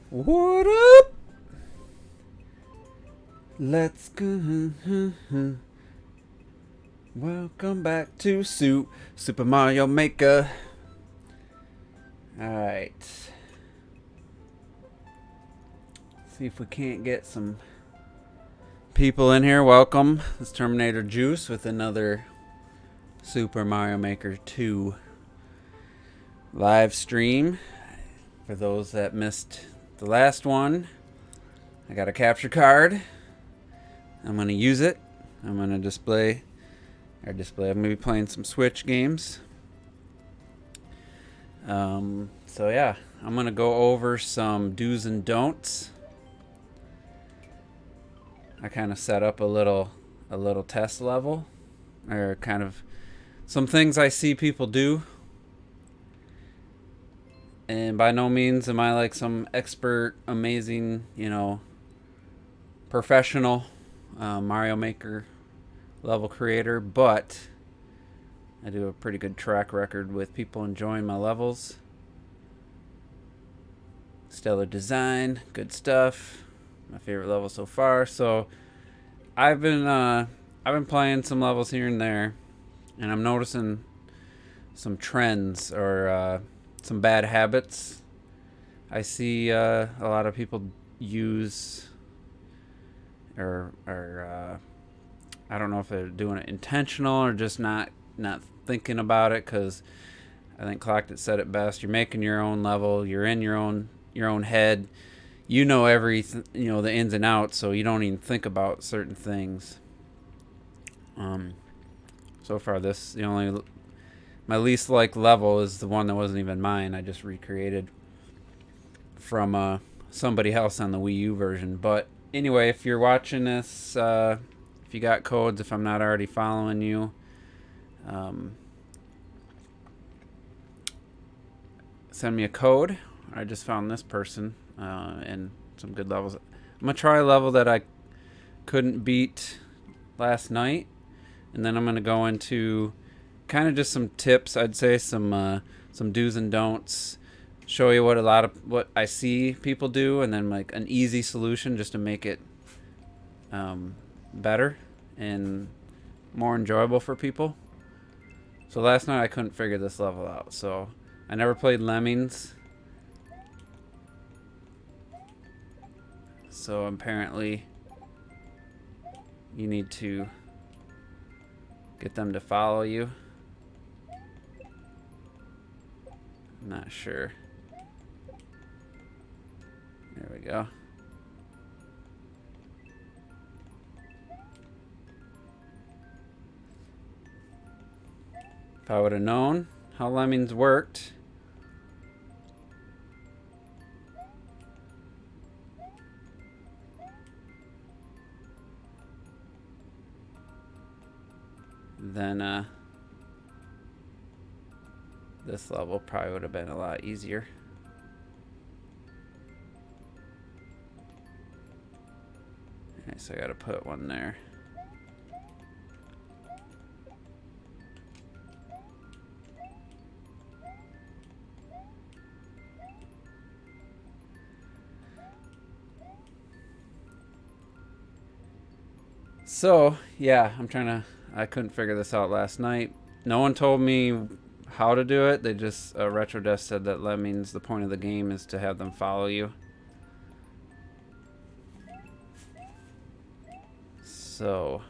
What up? Let's go. Welcome back to Super Mario Maker. Alright. See if we can't get some people in here. Welcome. It's Terminator Juice with another Super Mario Maker 2 live stream. For those that missed the last one, I got a capture card. I'm going to use it. I'm going to display. I'm going to be playing some Switch games. So yeah, I'm going to go over some do's and don'ts. I kind of set up a little test level, or kind of some things I see people do. And by no means am I like some expert, amazing, professional Mario Maker level creator, but I do a pretty good track record with people enjoying my levels. Stellar design, good stuff. My favorite level so far. So I've been playing some levels here and there, and I'm noticing some trends or some bad habits. I see a lot of people use or I don't know if they're doing it intentional or just not thinking about it, because I think Clocked It said it best. You're making your own level. You're in your own head. You know the ins and outs, so you don't even think about certain things. So far, my least liked level is the one that wasn't even mine. I just recreated from somebody else on the Wii U version. But anyway, if you're watching this, if you got codes, if I'm not already following you, send me a code. I just found this person and some good levels. I'm going to try a level that I couldn't beat last night, and then I'm going to go into kind of just some tips, I'd say, some do's and don'ts, show you what I see people do, and then like an easy solution just to make it better and more enjoyable for people. So last night I couldn't figure this level out, so I never played Lemmings. So apparently you need to get them to follow you. I'm not sure. There we go. If I would have known how Lemmings worked, then this level probably would have been a lot easier. Okay, so I gotta put one there. So yeah, I couldn't figure this out last night. No one told me how to do it. They just RetroDesk said that means the point of the game is to have them follow you. So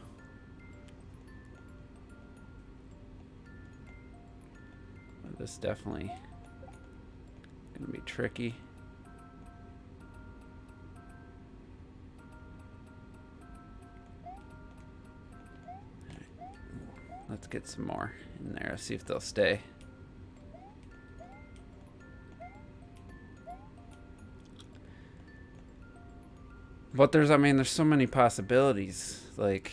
this is definitely gonna be tricky. Let's get some more in there. See if they'll stay. But there's so many possibilities. Like,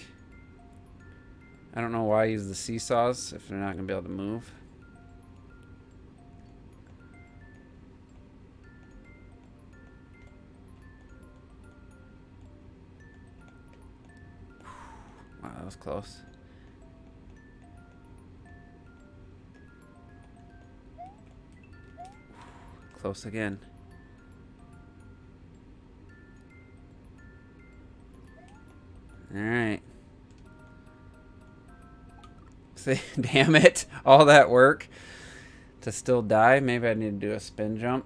I don't know why I use the seesaws if they're not gonna be able to move. Wow, that was close. Close again. Damn it. All that work to still die. Maybe I need to do a spin jump.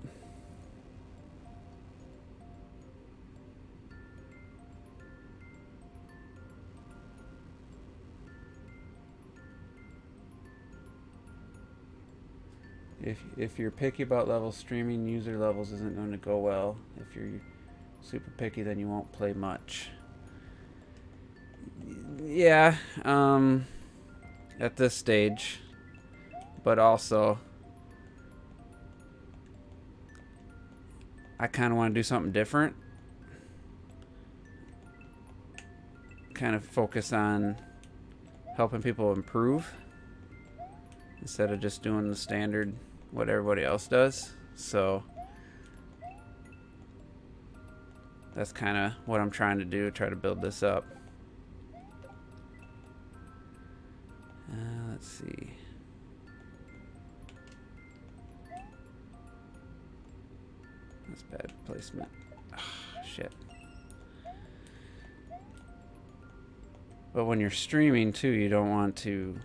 If you're picky about levels, streaming user levels isn't going to go well. If you're super picky, then you won't play much. Yeah, at this stage. But also, I kind of want to do something different. Kind of focus on helping people improve instead of just doing the standard what everybody else does. So that's kind of what I'm trying to do, try to build this up. Let's see. That's bad placement. Oh, shit. But when you're streaming too, you don't want to...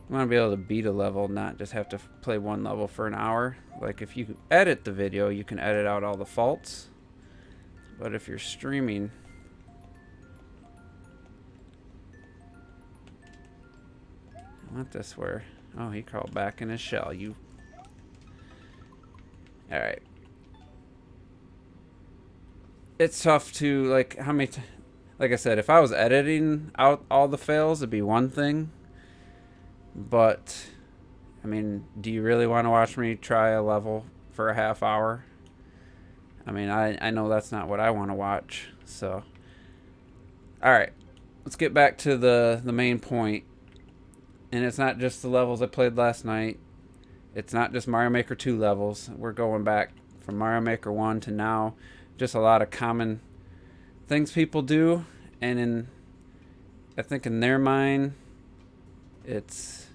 You want to be able to beat a level, not just have to play one level for an hour. Like if you edit the video, you can edit out all the faults. But if you're streaming... I want this where... Oh, he crawled back in his shell. You... Alright. It's tough to, like, how many... Like I said, if I was editing out all the fails, it'd be one thing. But, I mean, do you really want to watch me try a level for a half hour? I mean, I know that's not what I want to watch. So, alright. Let's get back to the main point. And it's not just the levels I played last night. It's not just Mario Maker 2 levels. We're going back from Mario Maker 1 to now. Just a lot of common things people do. And I think in their mind, it's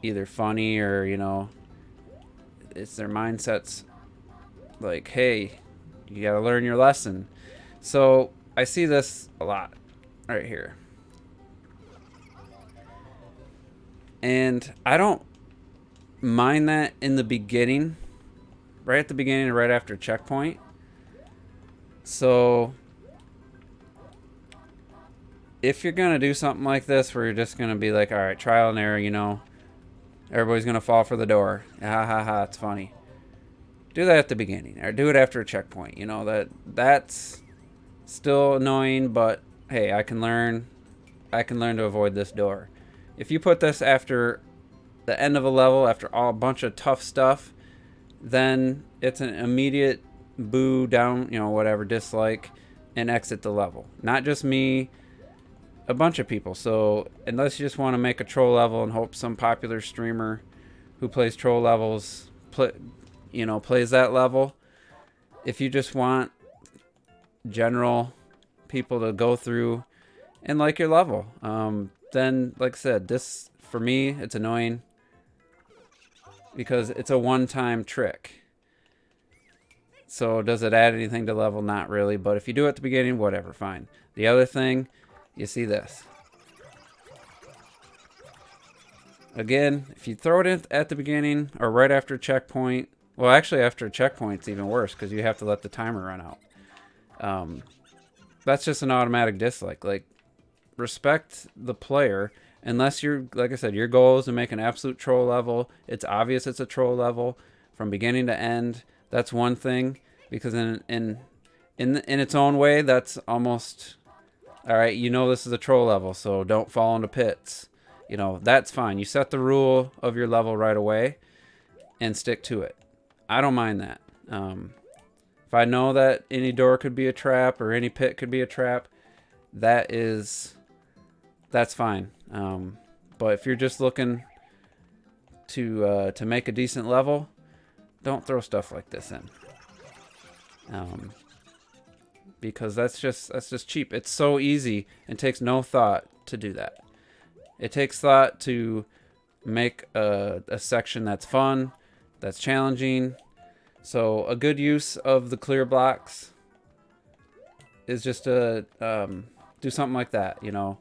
either funny or, you know, it's their mindsets like, hey, you got to learn your lesson. So I see this a lot right here. And I don't mind that in the beginning, right at the beginning and right after checkpoint. So if you're going to do something like this where you're just going to be like, all right, trial and error, you know, everybody's going to fall for the door. Ha ha ha, it's funny. Do that at the beginning or do it after a checkpoint. You know, that's still annoying, but hey, I can learn to avoid this door. If you put this after the end of a level, after a bunch of tough stuff, then it's an immediate boo, down, you know, whatever, dislike, and exit the level. Not just me, a bunch of people. So unless you just want to make a troll level and hope some popular streamer who plays troll levels plays that level, if you just want general people to go through and like your level, then like I said, this for me, it's annoying because it's a one-time trick. So does it add anything to level? Not really. But if you do it at the beginning, whatever, fine. The other thing, you see this. Again, if you throw it in at the beginning or right after a checkpoint, well, actually after a checkpoint, it's even worse because you have to let the timer run out. That's just an automatic dislike. Like, respect the player. Unless you're, like I said, your goal is to make an absolute troll level. It's obvious it's a troll level from beginning to end. That's one thing, because in its own way, that's almost all right. You know this is a troll level, so don't fall into pits. You know, that's fine. You set the rule of your level right away and stick to it. I don't mind that. If I know that any door could be a trap or any pit could be a trap, that's fine. But if you're just looking to make a decent level, don't throw stuff like this in. Because that's just cheap. It's so easy and takes no thought to do that. It takes thought to make a section that's fun, that's challenging. So a good use of the clear blocks is just to do something like that. You know,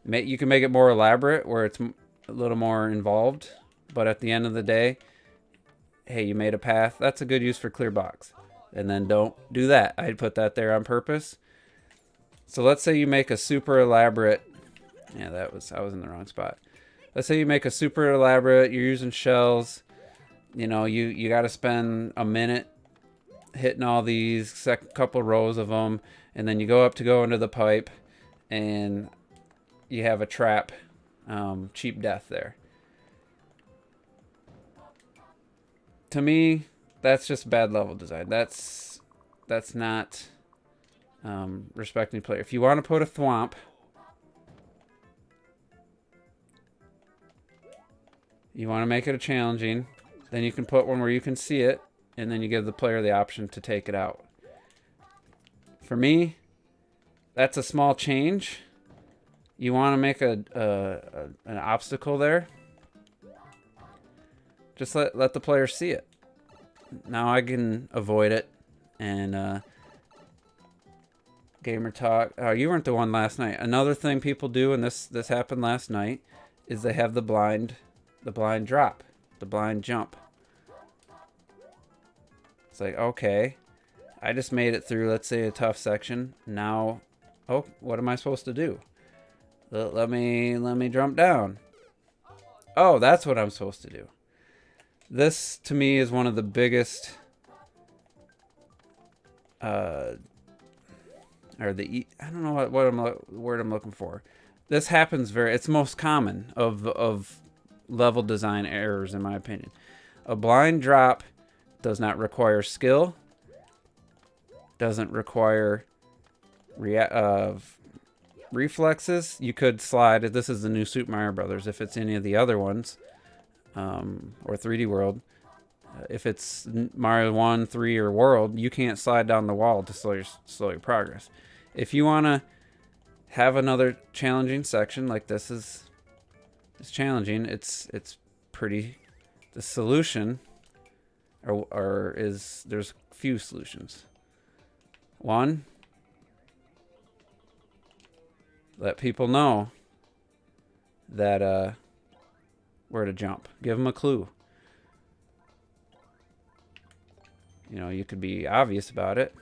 You can make it more elaborate where it's a little more involved, but at the end of the day, hey, you made a path. That's a good use for clear box. And then don't do that. I'd put that there on purpose. So let's say you make a super elaborate. Yeah, I was in the wrong spot. Let's say you make a super elaborate. You're using shells. You know, you got to spend a minute hitting all these couple rows of them, and then you go into the pipe, and you have a trap, cheap death there. To me, that's just bad level design. That's not respecting the player. If you want to put a thwomp, you want to make it a challenging, then you can put one where you can see it, and then you give the player the option to take it out. For me, that's a small change. You want to make an obstacle there. Just let the player see it. Now I can avoid it. And gamer talk. Oh, you weren't the one last night. Another thing people do, and this happened last night, is they have the blind drop, the blind jump. It's like, okay, I just made it through, let's say, a tough section. Now, oh, what am I supposed to do? Let me jump down. Oh, that's what I'm supposed to do. This, to me, is one of the biggest, I don't know what word I'm looking for. This happens it's most common of level design errors, in my opinion. A blind drop does not require skill, doesn't require reflexes. You could slide. This is the new Super Mario Brothers. If it's any of the other ones, or 3D World, if it's Mario 1, 3, or World, you can't slide down the wall to slow your progress. If you want to have another challenging section like this is challenging, it's pretty. The solution, there's few solutions. One, let people know that where to jump. Give them a clue. You know, you could be obvious about it.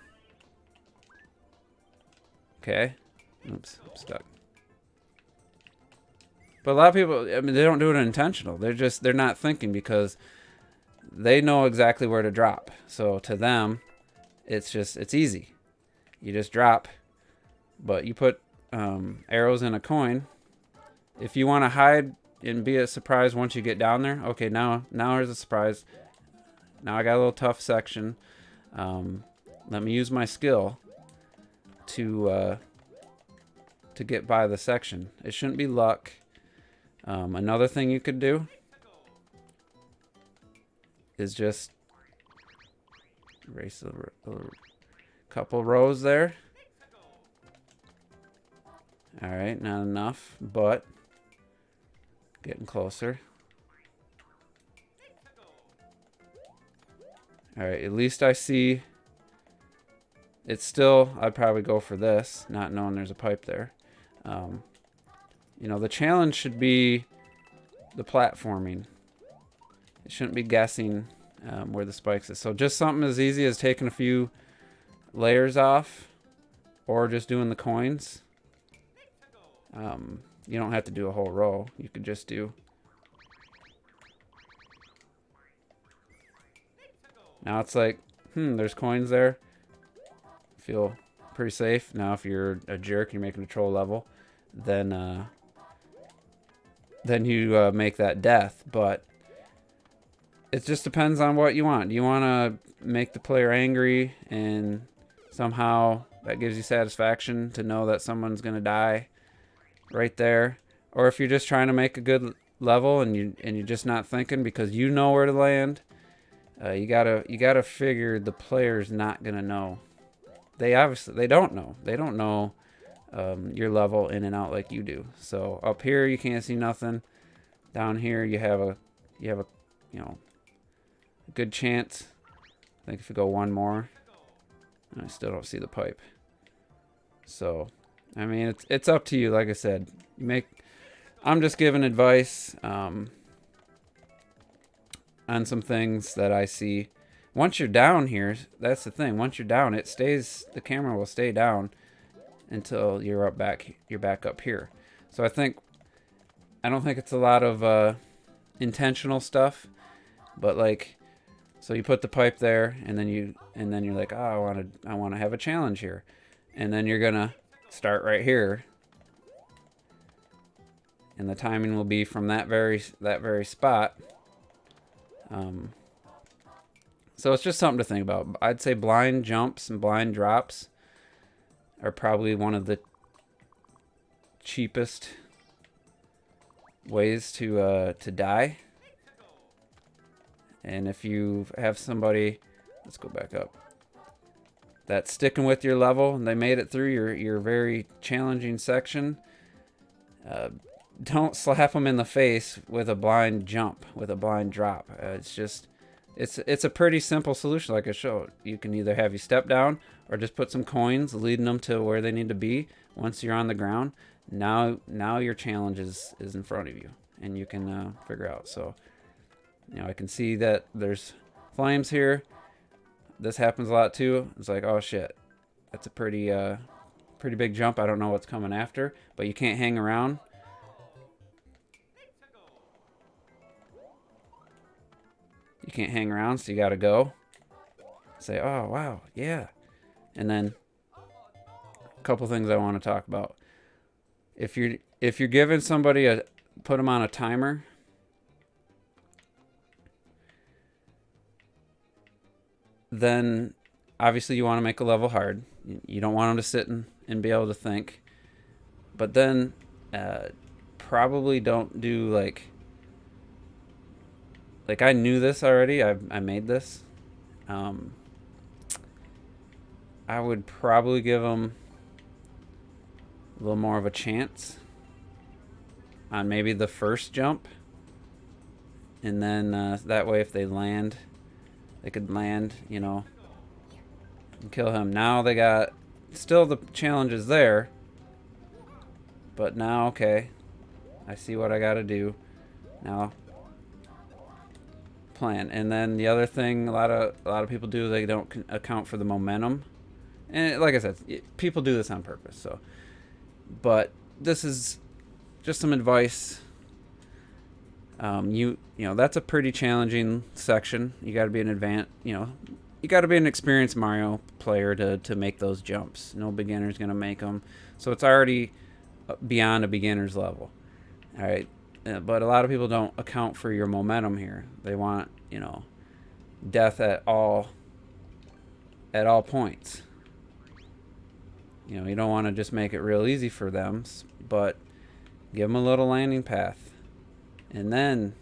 Okay. Oops, I'm stuck. But a lot of people, I mean, they don't do it intentional. They're not thinking because they know exactly where to drop. So to them, it's easy. You just drop, but you put arrows in a coin. If you want to hide and be a surprise once you get down there, okay, now here's a surprise. Now I got a little tough section. Let me use my skill to get by the section. It shouldn't be luck. Another thing you could do is just erase a couple rows there. All right, not enough, but getting closer. All right, at least I see. It's still, I'd probably go for this, not knowing there's a pipe there. You know, the challenge should be the platforming. It shouldn't be guessing where the spikes is. So just something as easy as taking a few layers off or just doing the coins. You don't have to do a whole row. You could just do. Now it's like, there's coins there. Feel pretty safe. Now if you're a jerk, you're making a troll level, then you make that death. But it just depends on what you want. Do you want to make the player angry and somehow that gives you satisfaction to know that someone's going to die right there? Or if you're just trying to make a good level and you're just not thinking because you know where to land, you gotta figure the player's not going to know. They don't know. They don't know your level in and out like you do. So up here you can't see nothing. Down here you have a good chance. I think if you go one more, I still don't see the pipe. So I mean, it's up to you. Like I said, I'm just giving advice on some things that I see. Once you're down here, that's the thing. Once you're down, the camera will stay down until you're back up here. So I don't think it's a lot of intentional stuff, but like, so you put the pipe there, and then you're like, oh, I want to have a challenge here, and then you're gonna start right here, and the timing will be from that very spot. So it's just something to think about. I'd say blind jumps and blind drops are probably one of the cheapest ways to die. And if you have somebody, let's go back up, that's sticking with your level and they made it through your very challenging section, don't slap them in the face with a blind jump, with a blind drop. It's a pretty simple solution, like I showed. You can either have you step down or just put some coins leading them to where they need to be. Once you're on the ground, now your challenge is in front of you, and you can figure out. So, I can see that there's flames here. This happens a lot too. It's like, oh shit, that's a pretty big jump. I don't know what's coming after, but you can't hang around. You can't hang around, so you got to go. Say, oh, wow, yeah. And then a couple things I want to talk about. If you're giving somebody put them on a timer, then obviously you want to make a level hard. You don't want them to sit and be able to think. But then probably don't do like I knew this already. I made this. I would probably give them a little more of a chance on maybe the first jump, and then that way if they land, they could land, and kill him. Now they got still the challenges there, but now okay, I see what I got to do now. Plan. And then the other thing a lot of people do, they don't account for the momentum, and like I said, people do this on purpose. So, but this is just some advice. That's a pretty challenging section. You got to be you got to be an experienced Mario player to make those jumps. No beginner's gonna make them, so it's already beyond a beginner's level. All right. But a lot of people don't account for your momentum here. They want, death at all points. You don't want to just make it real easy for them, but give them a little landing path. And then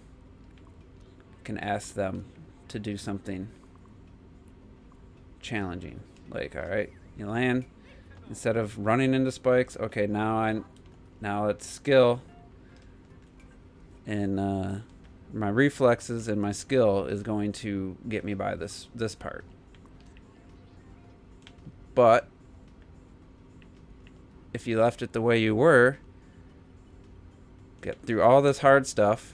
you can ask them to do something challenging. Like, all right, you land. Instead of running into spikes, okay, now it's skill. And my reflexes and my skill is going to get me by this part. But if you left it the way you were, get through all this hard stuff,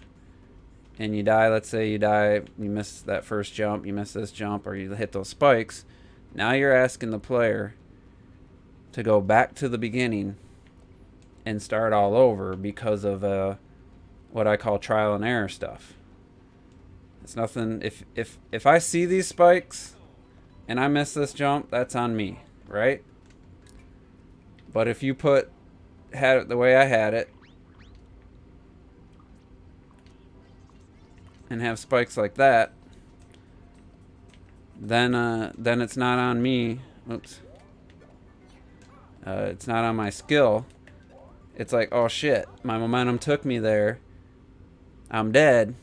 and you die, let's say you miss that first jump, you miss this jump, or you hit those spikes, now you're asking the player to go back to the beginning and start all over because of what I call trial and error stuff. It's nothing. If I see these spikes and I miss this jump, that's on me, right? But if you had it the way I had it and have spikes like that, then it's not on me. Oops. It's not on my skill. It's like, oh shit, my momentum took me there. I'm dead.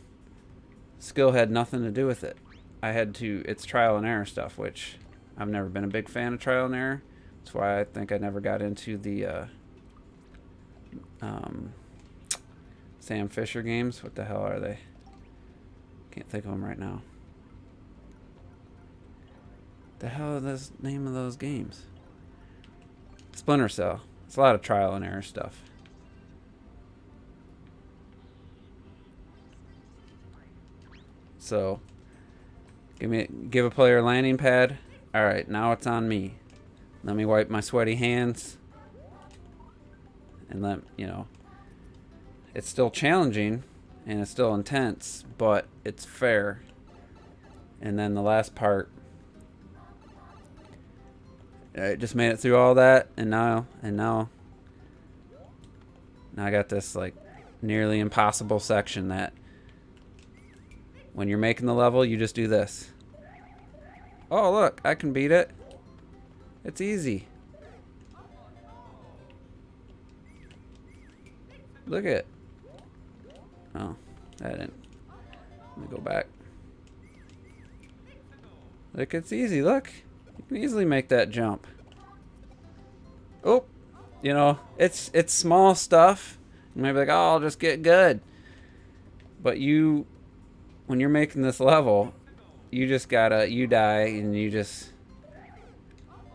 Skill had nothing to do with it. It's trial and error stuff, which I've never been a big fan of trial and error. That's why I think I never got into the Sam Fisher games. What the hell are they? Can't think of them right now. The hell is the name of those games? Splinter Cell. It's a lot of trial and error stuff. So, give a player a landing pad. All right, now it's on me. Let me wipe my sweaty hands, and it's still challenging, and it's still intense, but it's fair. And then the last part, I just made it through all that, and now I got this like nearly impossible section that when you're making the level, you just do this. Oh, look, I can beat it. It's easy. Look at it. Oh, that didn't. Let me go back. Look, it's easy. Look. You can easily make that jump. Oh, it's small stuff. You might be like, oh, I'll just get good. But when you're making this level, you die and you just,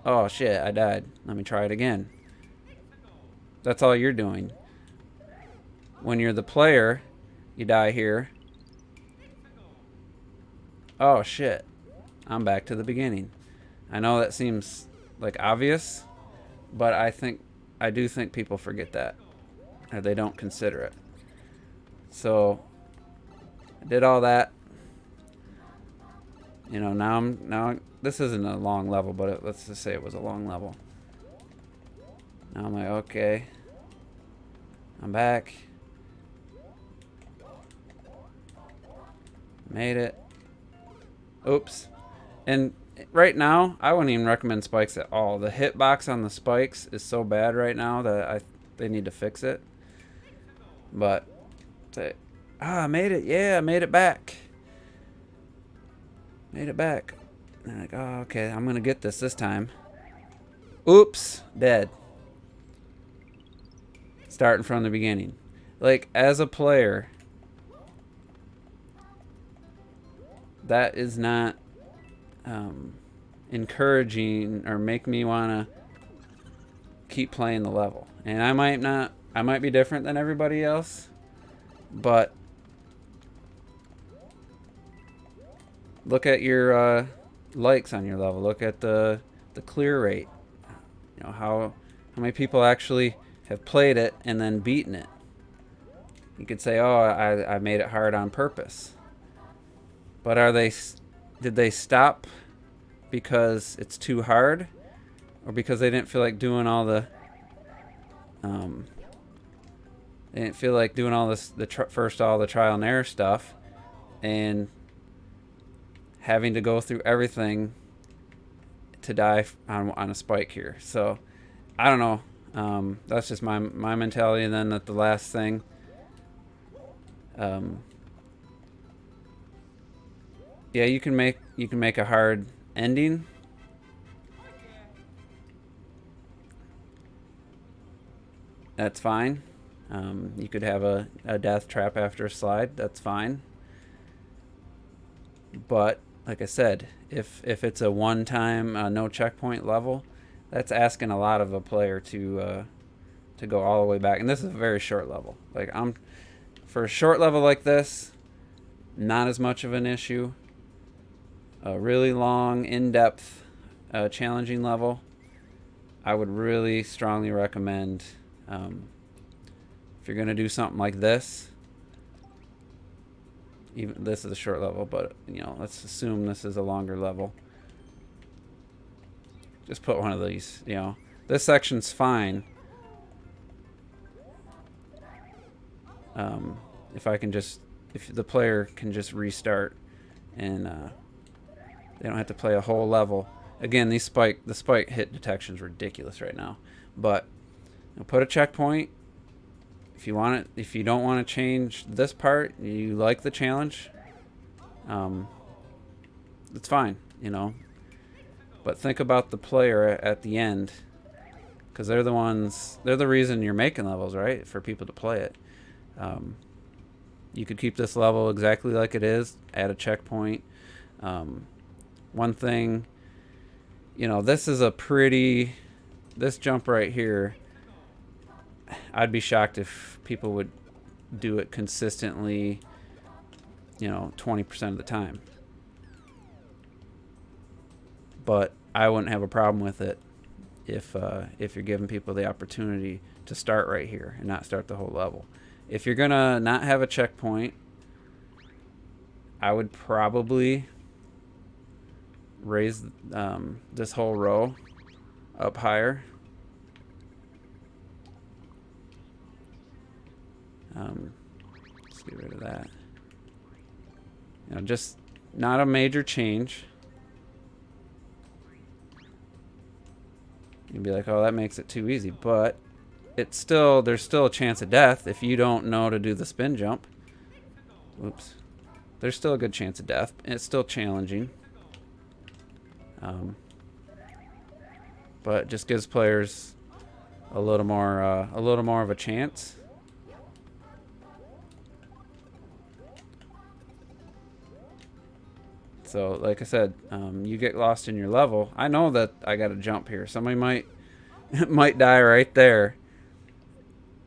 oh shit, I died. Let me try it again. That's all you're doing. When you're the player, you die here. Oh shit, I'm back to the beginning. I know that seems like obvious, but I do think people forget that, or they don't consider it. So I did all that. Now this isn't a long level, but let's just say it was a long level. Now I'm like, okay, I'm back. Made it. Oops. And right now, I wouldn't even recommend spikes at all. The hitbox on the spikes is so bad right now that they need to fix it. But I made it. Yeah, I made it back. Made it back. And I'm like, oh, okay, I'm gonna get this time. Oops, dead. Starting from the beginning. Like, as a player, that is not encouraging or make me want to keep playing the level. And I might be different than everybody else, but look at your likes on your level. Look at the clear rate. How many people actually have played it and then beaten it. You could say, oh, I made it hard on purpose. But did they stop because it's too hard, or because they didn't feel like doing all the all the trial and error stuff, and having to go through everything to die on a spike here? So I don't know. That's just my mentality. And then at the last thing, yeah, you can make a hard ending. That's fine. You could have a death trap after a slide. That's fine. But like I said, if it's a one-time no checkpoint level, that's asking a lot of a player to go all the way back. And this is a very short level. Like, for a short level like this, not as much of an issue. A really long, in-depth, challenging level, I would really strongly recommend, if you're going to do something like this, even this is a short level, but let's assume this is a longer level. Just put one of these. This section's fine. If the player can just restart, and they don't have to play a whole level. Again, the spike hit detection is ridiculous right now. But put a checkpoint. If you want it, if you don't want to change this part, you like the challenge, it's fine, But think about the player at the end, because they're the reason you're making levels, right? For people to play it. You could keep this level exactly like it is, add a checkpoint. One thing, this jump right here I'd be shocked if people would do it consistently, you know, 20% of the time. But I wouldn't have a problem with it if you're giving people the opportunity to start right here and not start the whole level. If you're gonna not have a checkpoint, I would probably raise this whole row up higher. Let's get rid of that. You know, just not a major change. You'd be like, oh, that makes it too easy, but it's still, there's still a chance of death if you don't know to do the spin jump. Whoops. There's still a good chance of death. It's still challenging. But it just gives players a little more of a chance. So, like I said, you get lost in your level. I know that I got to jump here. Somebody might die right there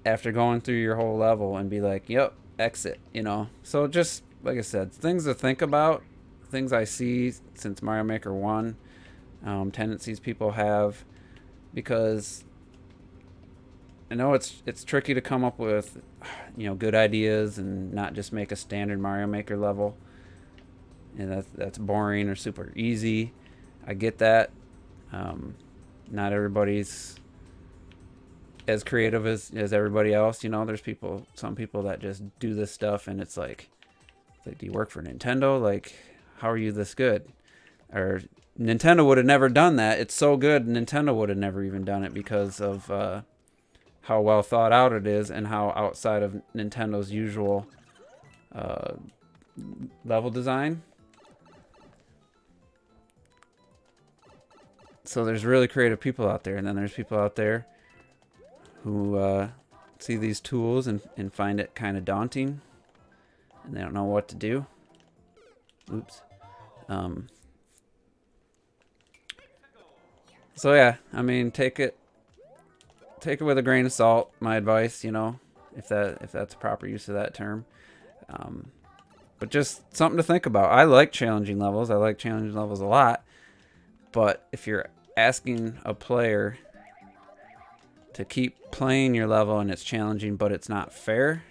after going through your whole level and be like, "Yep, exit." You know. So just like I said, things to think about, things I see since Mario Maker 1, tendencies people have, because I know it's tricky to come up with, you know, good ideas and not just make a standard Mario Maker level. And that's boring or super easy. I get that. Not everybody's as creative as everybody else. You know, there's some people that just do this stuff, and it's like, do you work for Nintendo? Like, how are you this good? Or Nintendo would have never done that. It's so good, Nintendo would have never even done it because of how well thought out it is and how outside of Nintendo's usual level design. So there's really creative people out there, and then there's people out there who see these tools and find it kind of daunting, and they don't know what to do. Oops. So yeah, I mean, take it with a grain of salt. My advice, you know, if that's a proper use of that term. But just something to think about. I like challenging levels. I like challenging levels a lot. But if you're asking a player to keep playing your level and it's challenging, but it's not fair.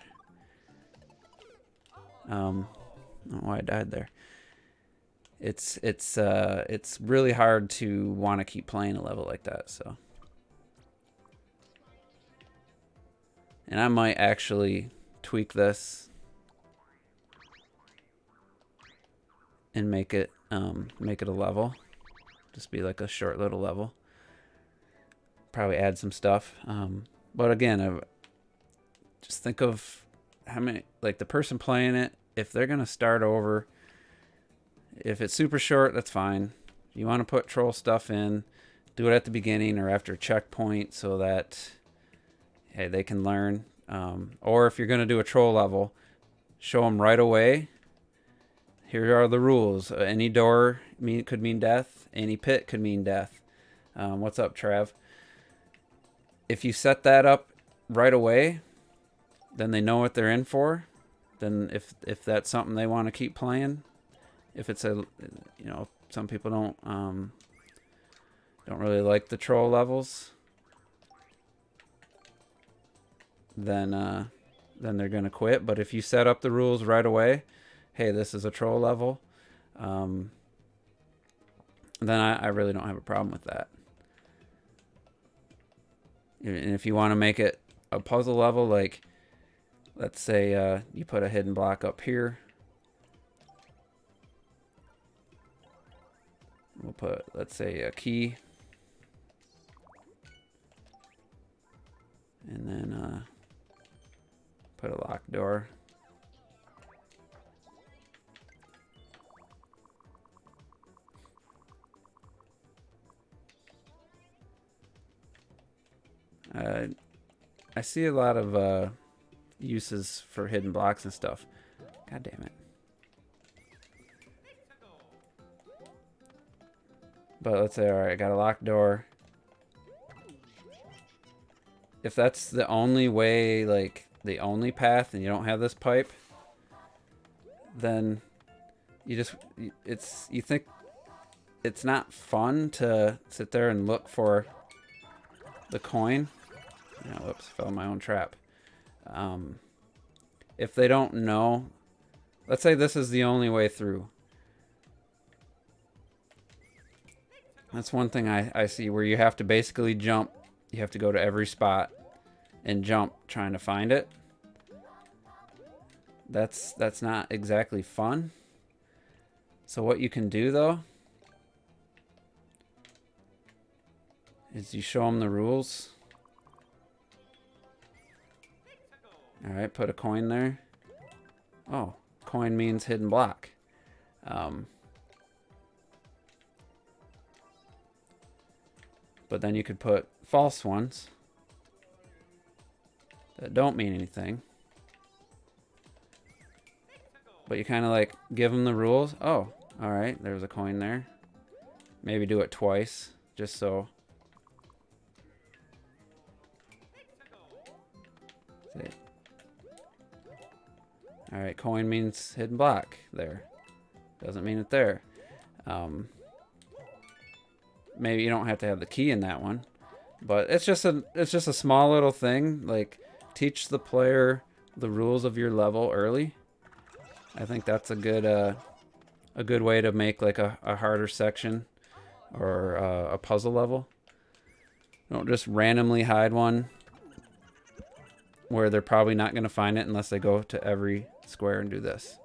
I don't know why I died there. It's really hard to want to keep playing a level like that. So, and I might actually tweak this and make it a level. Just be like a short little level. Probably add some stuff. But again, just think of how many, like the person playing it, if they're going to start over, if it's super short, that's fine. You want to put troll stuff in, do it at the beginning or after a checkpoint so that, hey, they can learn. Or if you're going to do a troll level, show them right away. Here are the rules. Any door could mean death. Any pit could mean death. What's up, Trav? If you set that up right away, then they know what they're in for. Then if that's something they want to keep playing, if it's a, you know, some people don't really like the troll levels, then they're gonna quit. But if you set up the rules right away, hey, this is a troll level, then I really don't have a problem with that. And if you want to make it a puzzle level, like let's say you put a hidden block up here. We'll put, let's say, a key. And then put a locked door. I see a lot of uses for hidden blocks and stuff. God damn it. But let's say, alright, I got a locked door. if that's the only way, like the only path, and you don't have this pipe, then you think it's not fun to sit there and look for the coin. Oh, whoops, fell in my own trap. If they don't know, let's say this is the only way through. That's one thing I see where you have to basically jump. You have to go to every spot and jump trying to find it. That's not exactly fun. So what you can do though is you show them the rules. Alright, put a coin there. Oh, coin means hidden block. But then you could put false ones that don't mean anything. But you kind of like give them the rules. Oh, alright, there's a coin there. Maybe do it twice, just so. See. Alright, coin means hidden block there. Doesn't mean it there. Maybe you don't have to have the key in that one, but it's just a small little thing. Like, teach the player the rules of your level early. I think that's a good way to make like a harder section or a puzzle level. Don't just randomly hide one where they're probably not going to find it unless they go to every square and do this.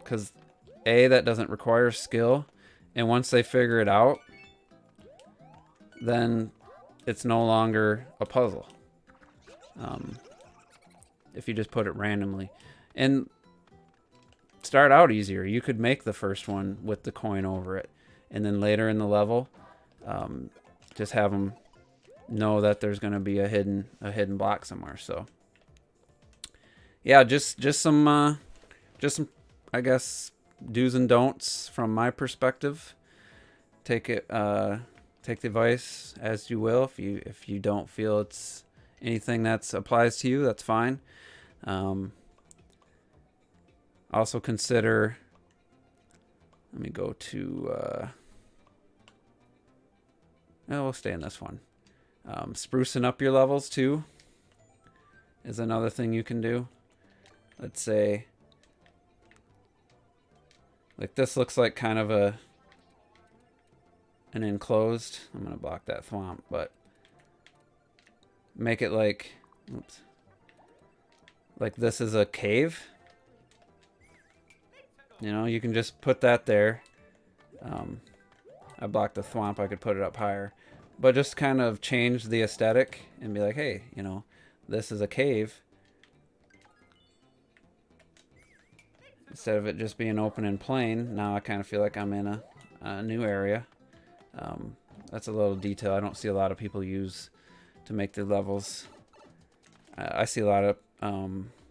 Because that doesn't require skill. And once they figure it out, then it's no longer a puzzle. If you just put it randomly. And start out easier. You could make the first one with the coin over it. And then later in the level, just have them know that there's going to be a hidden block somewhere. So, yeah, just some, I guess, do's and don'ts from my perspective. Take the advice as you will. If you don't feel it's anything that applies to you, that's fine. Also consider. Let me go to. We'll stay in this one. Sprucing up your levels too is another thing you can do. Let's say. Like this looks like kind of an enclosed. I'm gonna block that thwomp, but make it like, oops, like this is a cave. You know, you can just put that there. I blocked the thwomp. I could put it up higher, but just kind of change the aesthetic and be like, hey, you know, this is a cave. Instead of it just being open and plain, now I kind of feel like I'm in a new area. That's a little detail I don't see a lot of people use to make their levels. I see a lot of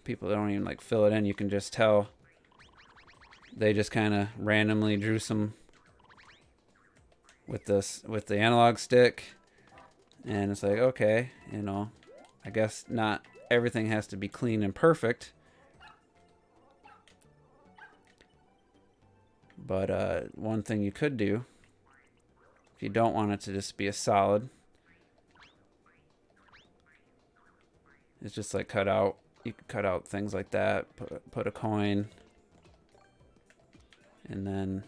people that don't even like fill it in. You can just tell they just kind of randomly drew some with the analog stick, and it's like, okay, you know, I guess not everything has to be clean and perfect. But one thing you could do, if you don't want it to just be a solid, is just like cut out. You could cut out things like that. Put a coin, and then,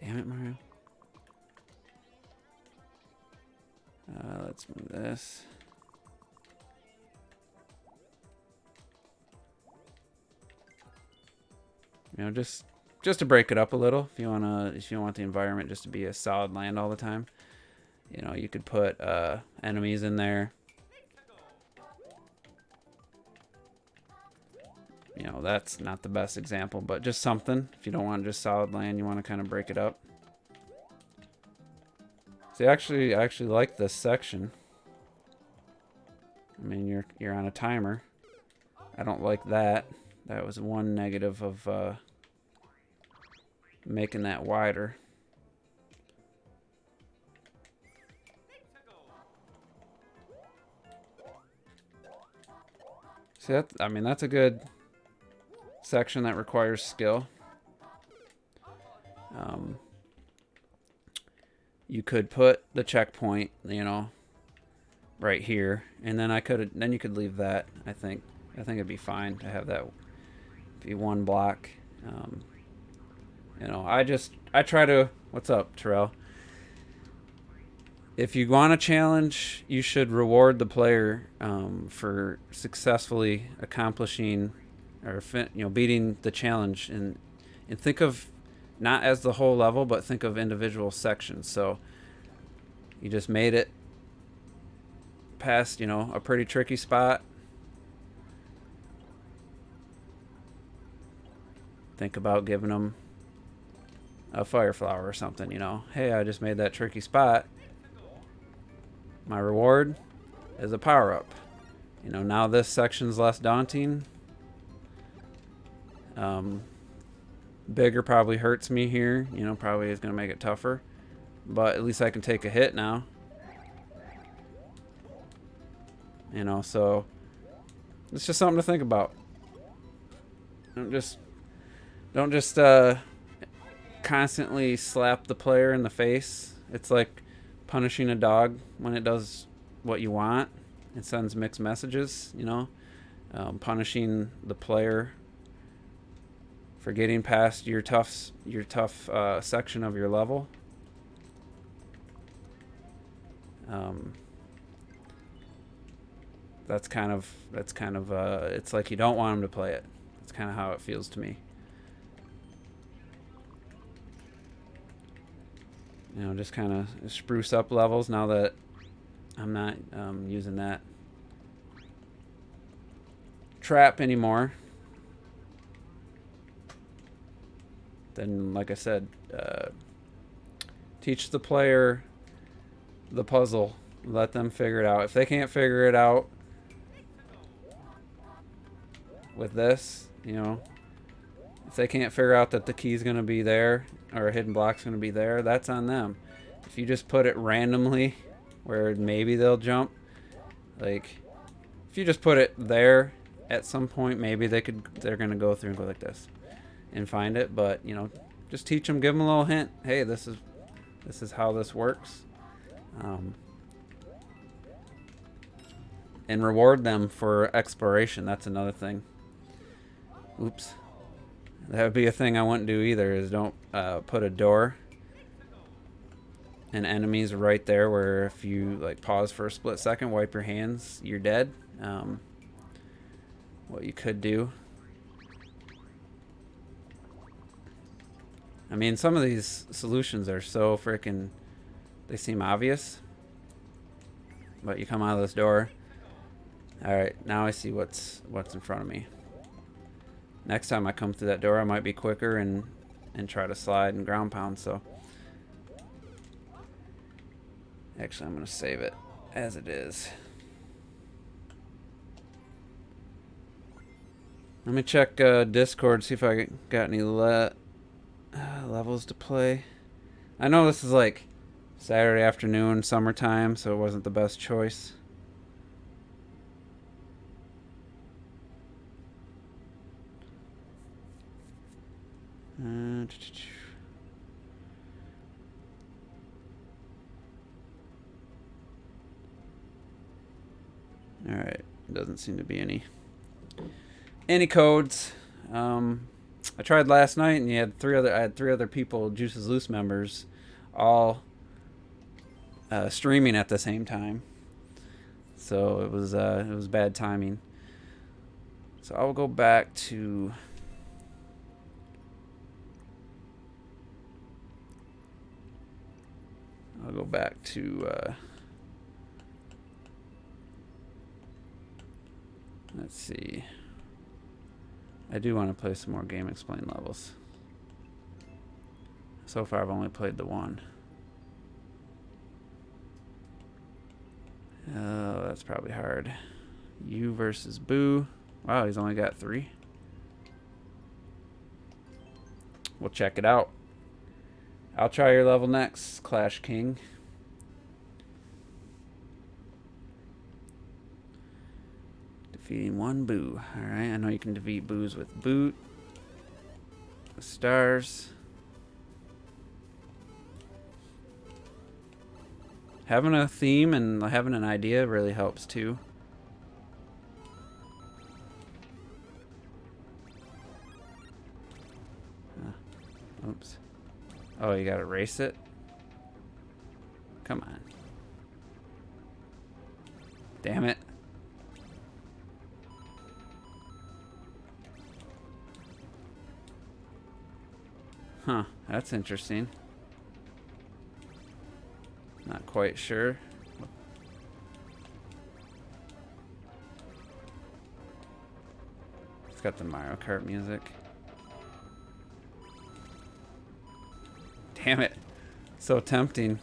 damn it, Mario. Let's move this. You know, just to break it up a little. If you want the environment just to be a solid land all the time, you know, you could put enemies in there. You know, that's not the best example, but just something. If you don't want just solid land, you want to kind of break it up. See, I actually like this section. I mean, you're on a timer. I don't like that. That was one negative of making that wider. See that? I mean, that's a good section that requires skill. You could put the checkpoint, you know, right here, and then then you could leave that. I think it'd be fine to have that be one block. You know, I try to. What's up, Terrell? If you want a challenge, you should reward the player for successfully accomplishing or beating the challenge, and think of not as the whole level, but think of individual sections. So you just made it past, you know, a pretty tricky spot. Think about giving them a fire flower or something, you know. Hey, I just made that tricky spot. My reward is a power-up. You know, now this section's less daunting. Bigger probably hurts me here. You know, probably is going to make it tougher. But at least I can take a hit now. You know, so it's just something to think about. Don't just constantly slap the player in the face. It's like punishing a dog when it does what you want. It sends mixed messages, you know. Punishing the player for getting past your tough section of your level. That's kind of it's like you don't want them to play it. That's kind of how it feels to me. You know, just kind of spruce up levels now that I'm not using that trap anymore. Then, like I said, teach the player the puzzle. Let them figure it out. If they can't figure it out with this, you know, if they can't figure out that the key's going to be there or a hidden block's going to be there, that's on them. If you just put it randomly where maybe they'll jump, like if you just put it there at some point, maybe they're going to go through and go like this and find it. But, you know, just teach them, give them a little hint. Hey, this is how this works. And reward them for exploration. That's another thing. Oops. That would be a thing I wouldn't do either, is don't put a door and enemies right there where if you like pause for a split second, wipe your hands, you're dead. What you could do. I mean, some of these solutions are so freaking, they seem obvious. But you come out of this door. Alright, now I see what's in front of me. Next time I come through that door, I might be quicker and try to slide and ground pound. So actually, I'm going to save it as it is. Let me check Discord, see if I got any levels to play. I know this is like Saturday afternoon, summertime, so it wasn't the best choice. Alright, doesn't seem to be any codes. I tried last night and I had three other people, Juices Loose members, all streaming at the same time. So it was bad timing. So I'll go back to let's see. I do want to play some more Game Explain levels. So far I've only played the one. Oh, that's probably hard. You versus Boo. Wow, he's only got 3. We'll check it out. I'll try your level next, Clash King. Defeating one boo. Alright, I know you can defeat boos with boot. With stars. Having a theme and having an idea really helps too. Oops. Oh, you gotta race it? Come on. Damn it. Huh, that's interesting. Not quite sure. It's got the Mario Kart music. Damn it. So tempting.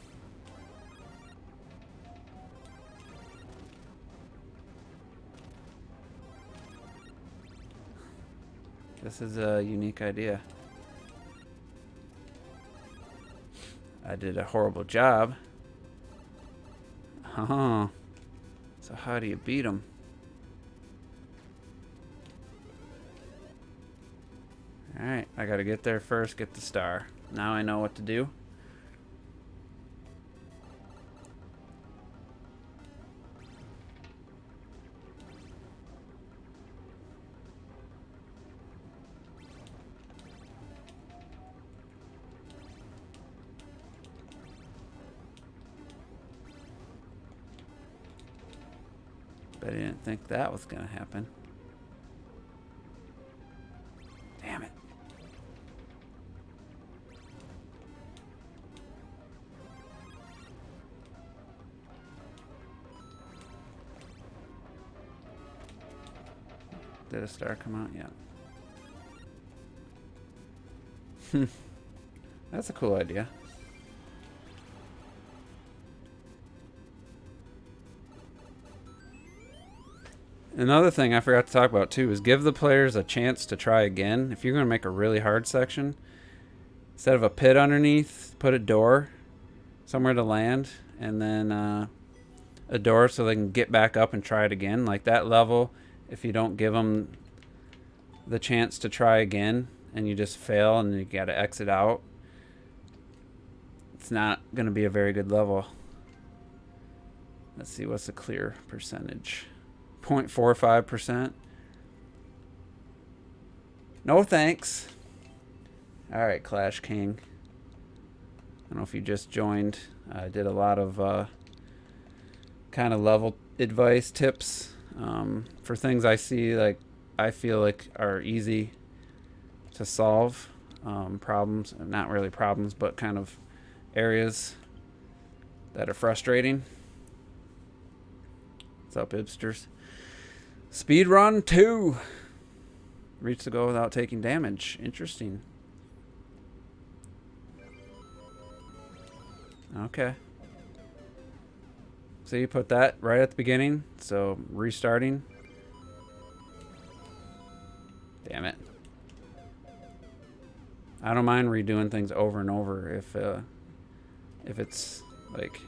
This is a unique idea. I did a horrible job. Oh. So how do you beat him? Alright, I gotta get there first, get the star. Now I know what to do. But I didn't think that was gonna happen. Damn it. Did a star come out? Yeah. That's a cool idea. Another thing I forgot to talk about too is give the players a chance to try again. If you're going to make a really hard section, instead of a pit underneath, put a door somewhere to land, and then a door so they can get back up and try it again. Like that level, if you don't give them the chance to try again and you just fail and you got to exit out, it's not going to be a very good level. Let's see, what's the clear percentage? 0.45%. No thanks. Alright, Clash King. I don't know if you just joined. I did a lot of kind of level advice tips for things I see, like I feel like are easy to solve. Problems, not really problems, but kind of areas that are frustrating. What's up, hipsters? Speedrun 2. Reach the goal without taking damage. Interesting. Okay. So you put that right at the beginning. So restarting. Damn it. I don't mind redoing things over and over if it's like,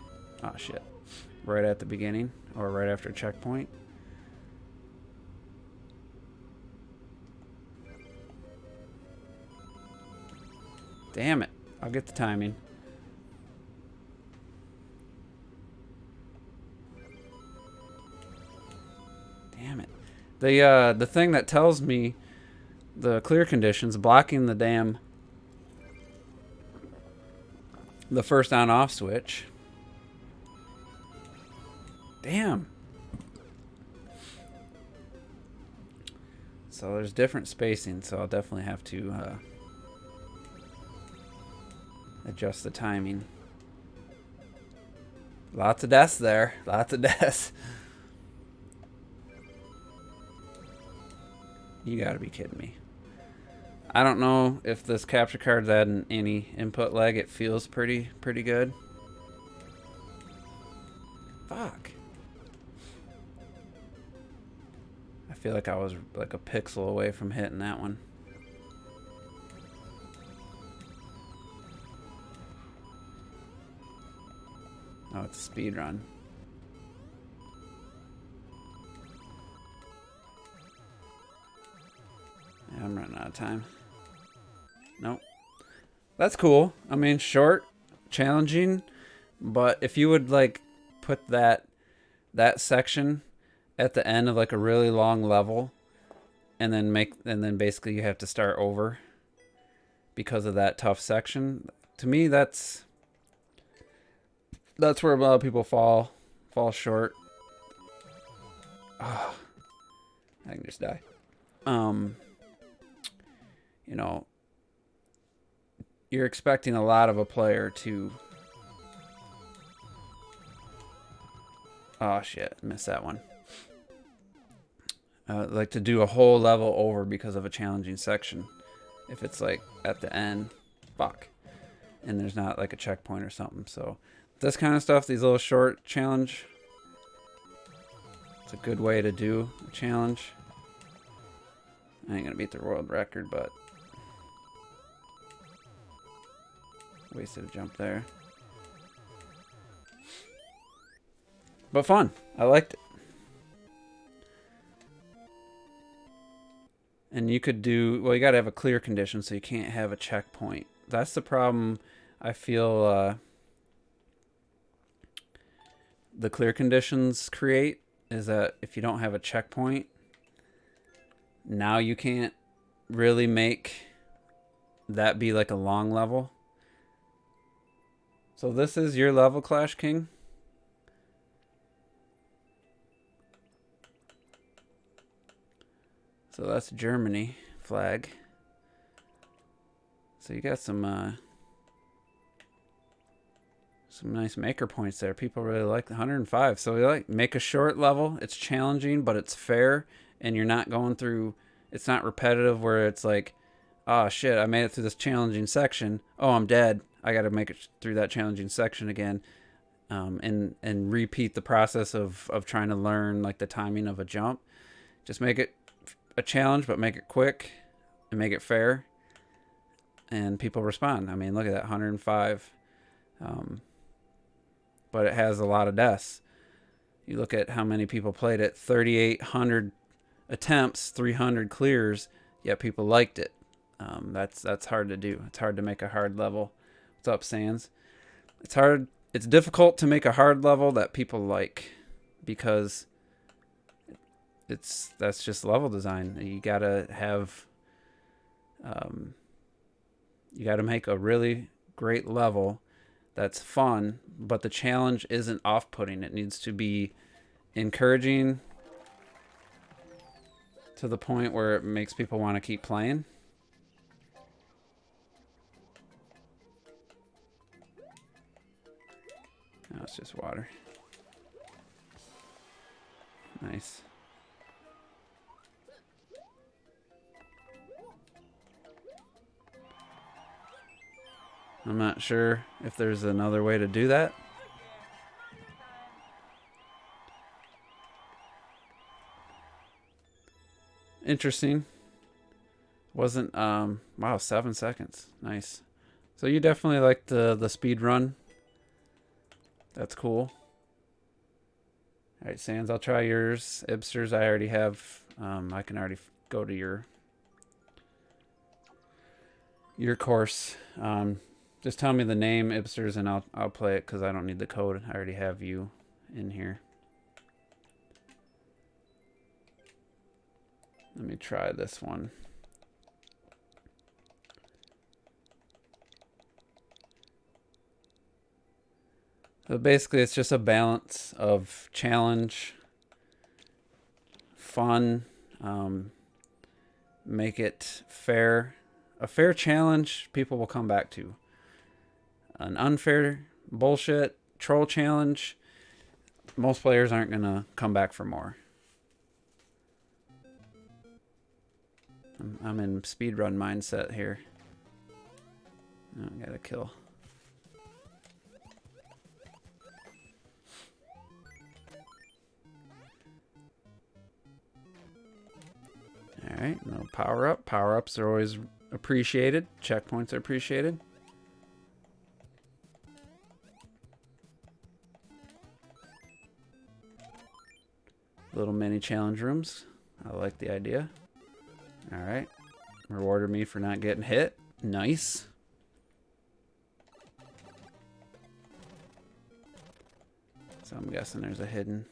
oh shit, right at the beginning or right after a checkpoint. Damn it. I'll get the timing. Damn it. The thing that tells me the clear conditions blocking the first on off switch. Damn. So there's different spacing, so I'll definitely have to adjust the timing. Lots of deaths there. Lots of deaths. You gotta be kidding me. I don't know if this capture card's adding any input lag. It feels pretty good. Fuck. I feel like I was like a pixel away from hitting that one. Oh, it's a speed run. I'm running out of time. Nope. That's cool. I mean, short, challenging, but if you would like put that section at the end of like a really long level, and then basically you have to start over because of that tough section. To me, that's where a lot of people fall short. Oh, I can just die. You know, you're expecting a lot of a player to. Oh shit, missed that one. Like to do a whole level over because of a challenging section. If it's like at the end, fuck. And there's not like a checkpoint or something. So this kind of stuff, these little short challenge, it's a good way to do a challenge. I ain't gonna beat the world record, but wasted a jump there. But fun. I liked it. And you could do, well, you got to have a clear condition, so you can't have a checkpoint. That's the problem I feel the clear conditions create, is that if you don't have a checkpoint, now you can't really make that be like a long level. So this is your level, Clash King. So that's Germany flag. So you got some nice maker points there. People really like the 105. So you like make a short level. It's challenging, but it's fair, and you're not going through. It's not repetitive where it's like, oh shit, I made it through this challenging section. Oh, I'm dead. I got to make it through that challenging section again, and repeat the process of trying to learn like the timing of a jump. Just make it a challenge, but make it quick and make it fair, and people respond. I mean, look at that 105, but it has a lot of deaths. You look at how many people played it: 3,800 attempts, 300 clears, yet people liked it. That's hard to do. It's hard to make a hard level. What's up, Sans? It's hard. It's difficult to make a hard level that people like, because that's just level design. You gotta have, you gotta make a really great level that's fun, but the challenge isn't off-putting. It needs to be encouraging to the point where it makes people want to keep playing. Now it's just water. Nice. I'm not sure if there's another way to do that. Interesting. Wasn't wow, 7 seconds. Nice. So you definitely like the speed run. That's cool. All right, Sans, I'll try yours. Ibsters, I already have. I can already go to your course. Just tell me the name, Ibsters, and I'll play it, because I don't need the code. I already have you in here. Let me try this one. So basically, it's just a balance of challenge, fun, make it fair. A fair challenge people will come back to. An unfair bullshit troll challenge, most players aren't going to come back for more. I'm in speedrun mindset here. Oh, I got a kill. Alright, no power up. Power ups are always appreciated. Checkpoints are appreciated. Little mini challenge rooms. I like the idea. Alright. Rewarded me for not getting hit. Nice. So I'm guessing there's a hidden.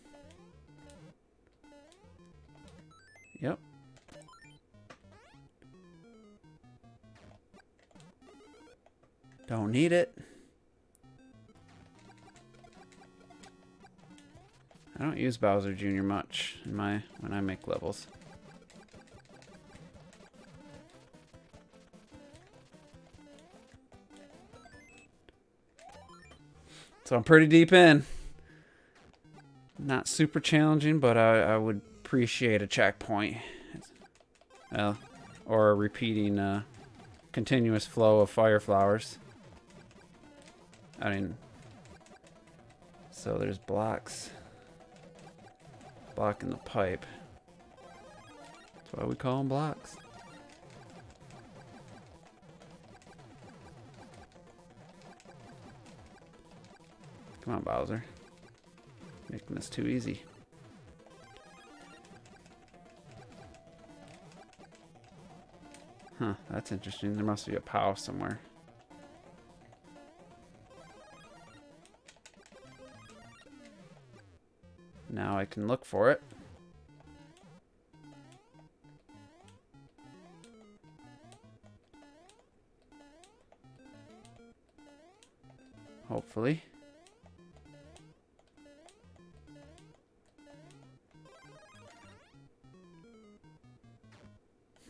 Yep. Don't need it. I don't use Bowser Jr. much in when I make levels. So I'm pretty deep in. Not super challenging, but I would appreciate a checkpoint. Or a repeating continuous flow of fire flowers. I mean, so there's blocks. Blocking the pipe. That's why we call them blocks. Come on, Bowser. Making this too easy. Huh, that's interesting. There must be a POW somewhere. Now I can look for it. Hopefully.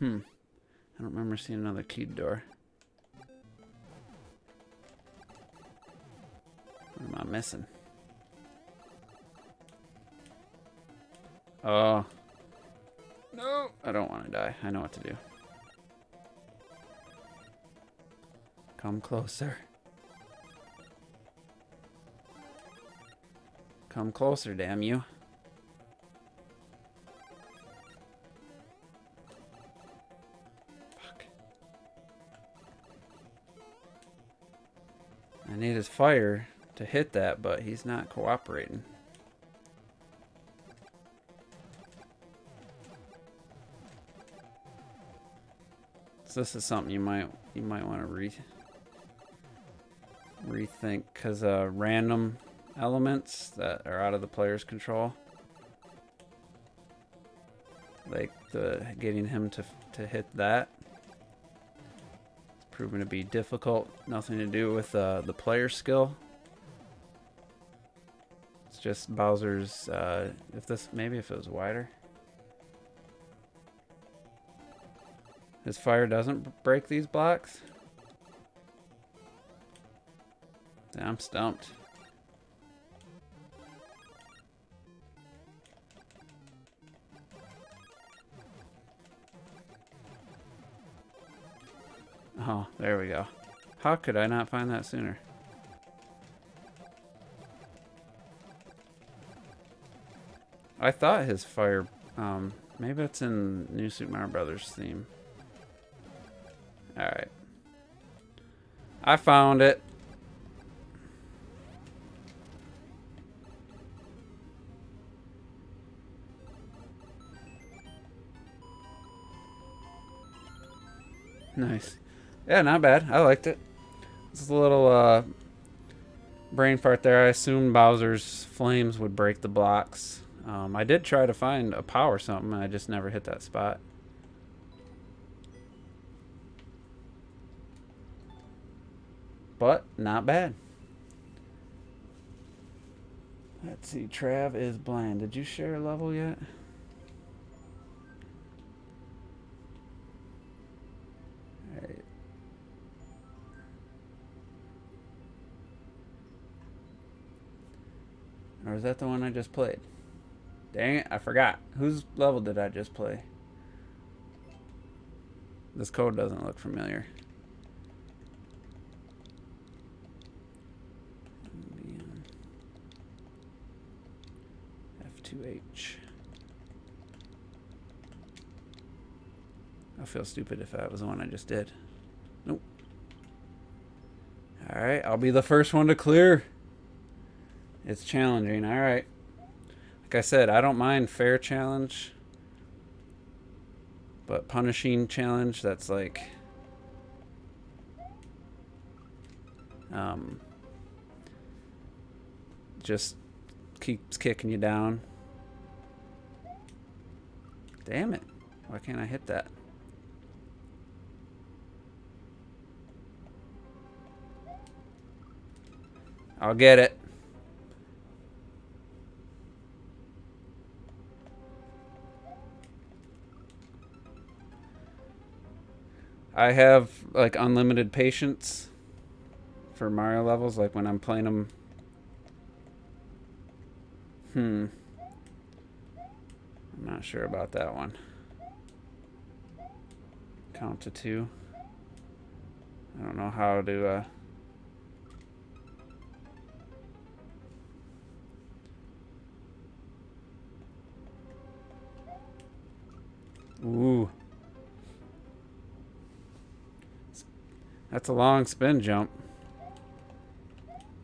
I don't remember seeing another keyed door. What am I missing? Oh. No, I don't want to die. I know what to do. Come closer. Come closer, damn you. Fuck. I need his fire to hit that, but he's not cooperating. So this is something you might want to rethink, because random elements that are out of the player's control, like getting him to hit that, it's proven to be difficult. Nothing to do with the player skill. It's just Bowser's. Maybe if it was wider. His fire doesn't break these blocks. I'm stumped. Oh, there we go. How could I not find that sooner? I thought his fire, maybe it's in New Super Mario Brothers theme. Alright. I found it. Nice. Yeah, not bad. I liked it. It's a little brain fart there. I assumed Bowser's flames would break the blocks. I did try to find a POW or something, and I just never hit that spot. But not bad. Let's see. Trav is blind. Did you share a level yet? Alright. Or is that the one I just played? Dang it, I forgot. Whose level did I just play? This code doesn't look familiar. F2H. I'll feel stupid if that was the one I just did. Nope. Alright, I'll be the first one to clear. It's challenging, alright. Like I said, I don't mind fair challenge. But punishing challenge, that's like just keeps kicking you down. Damn it. Why can't I hit that? I'll get it. I have like unlimited patience for Mario levels, like when I'm playing them. I'm not sure about that one. Count to 2. I don't know how to Ooh. That's a long spin jump.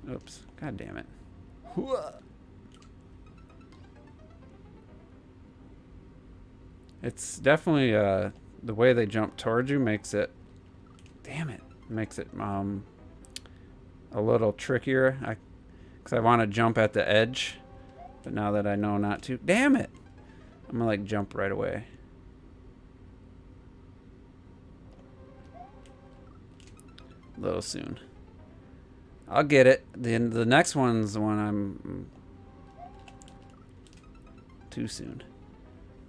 Oops. God damn it. It's definitely the way they jump towards you makes it, damn it, makes it a little trickier. Because I want to jump at the edge, but now that I know not to, damn it, I'm gonna like jump right away. A little soon. I'll get it. The next one's the one I'm too soon.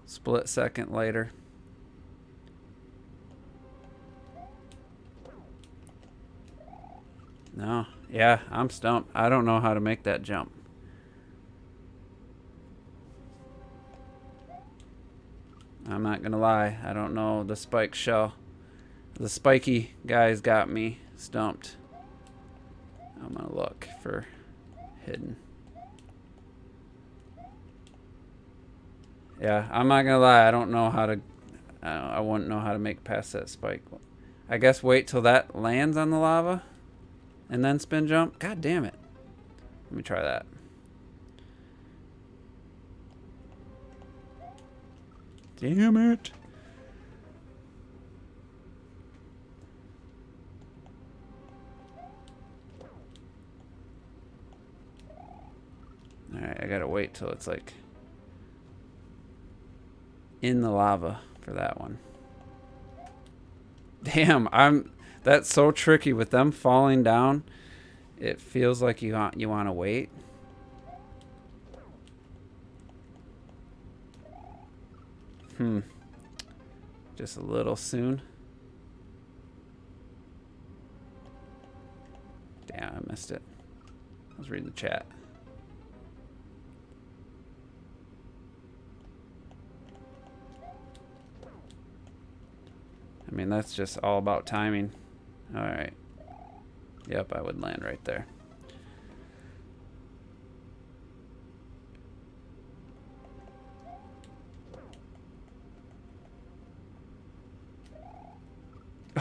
Split second later. No. Yeah, I'm stumped. I don't know how to make that jump. I'm not gonna lie. I don't know the spike shell. The spiky guys got me stumped. I'm gonna look for hidden. Yeah, I'm not gonna lie. I don't know how to. I wouldn't know how to make past that spike. I guess wait till that lands on the lava, and then spin jump. God damn it! Let me try that. Damn it! All right, I gotta wait till it's like in the lava for that one. Damn, that's so tricky with them falling down. It feels like you want to wait. Just a little soon. Damn, I missed it. I was reading the chat. I mean, that's just all about timing. All right. Yep, I would land right there.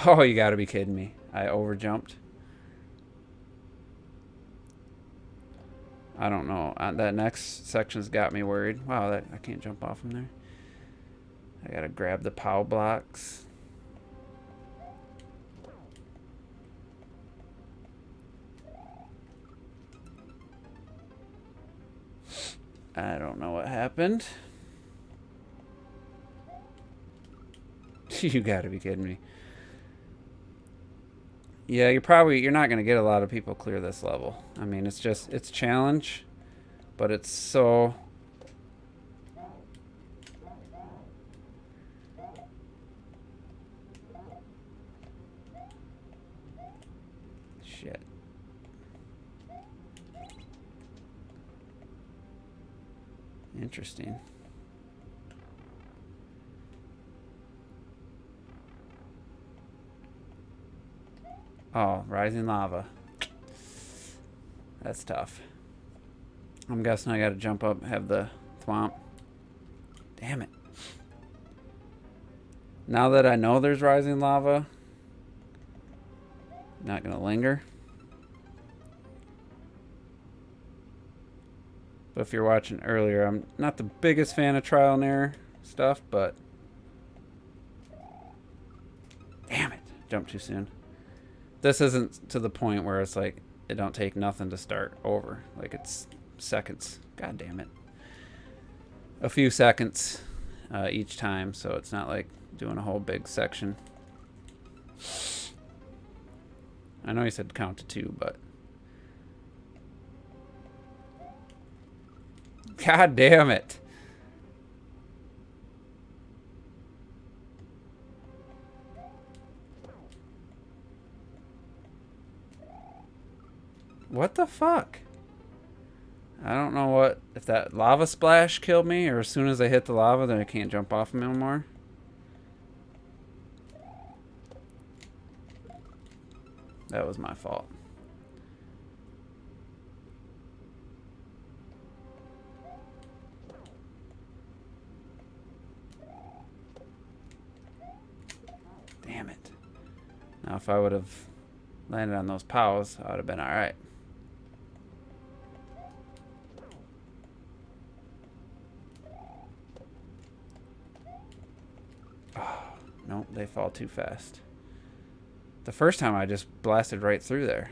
Oh, you gotta be kidding me. I overjumped. I don't know. That next section's got me worried. Wow, I can't jump off from there. I gotta grab the POW blocks. I don't know what happened. You gotta be kidding me. Yeah, you're not gonna get a lot of people clear this level. I mean, it's challenge, but it's so. Shit. Interesting. Oh, rising lava. That's tough. I'm guessing I gotta jump up, have the thwomp. Damn it. Now that I know there's rising lava, not gonna linger. But if you're watching earlier, I'm not the biggest fan of trial and error stuff, but Jumped too soon. This isn't to the point where it's like it don't take nothing to start over. Like it's seconds. God damn it. A few seconds each time, so it's not like doing a whole big section. I know you said count to 2, but God damn it. What the fuck? I don't know what, if that lava splash killed me, or as soon as I hit the lava, then I can't jump off them anymore. That was my fault. Damn it. Now if I would have landed on those pows, I would have been alright. Oh, nope, they fall too fast. The first time I just blasted right through there.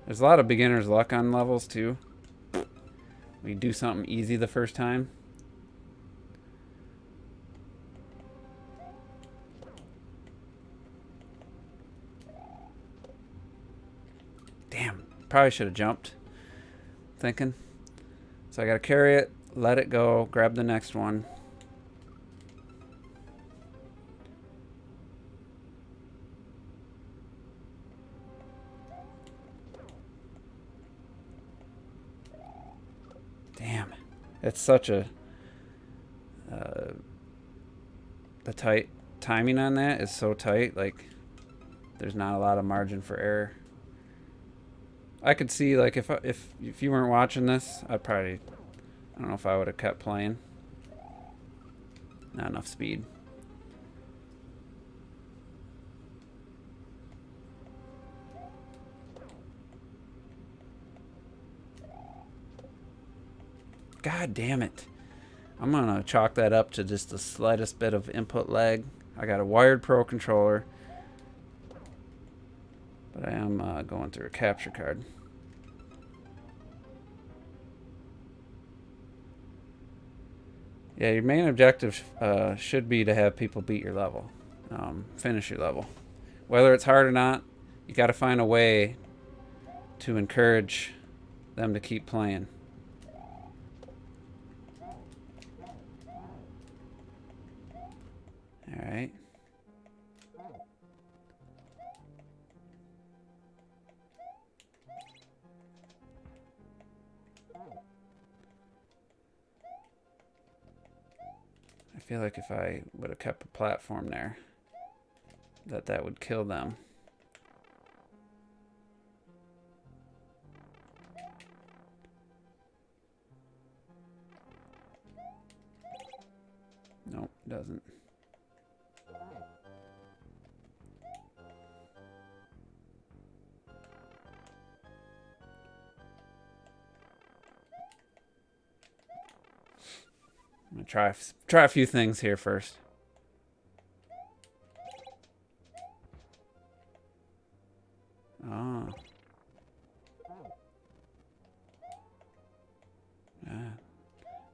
There's a lot of beginner's luck on levels too. We do something easy the first time. Damn, probably should have jumped. Thinking. So I gotta carry it, let it go, grab the next one. Damn, it's such a the tight timing on that is so tight. Like, there's not a lot of margin for error. I could see, like, if you weren't watching this, I'd probably, I don't know if I would have kept playing. Not enough speed. God damn it. I'm gonna chalk that up to just the slightest bit of input lag. I got a wired Pro controller, but I am going through a capture card. Yeah, your main objective should be to have people beat your level, finish your level. Whether it's hard or not, you got to find a way to encourage them to keep playing. All right. I feel like if I would have kept a platform there, that would kill them. Nope, doesn't. I'm gonna try a few things here first. Oh. Ah.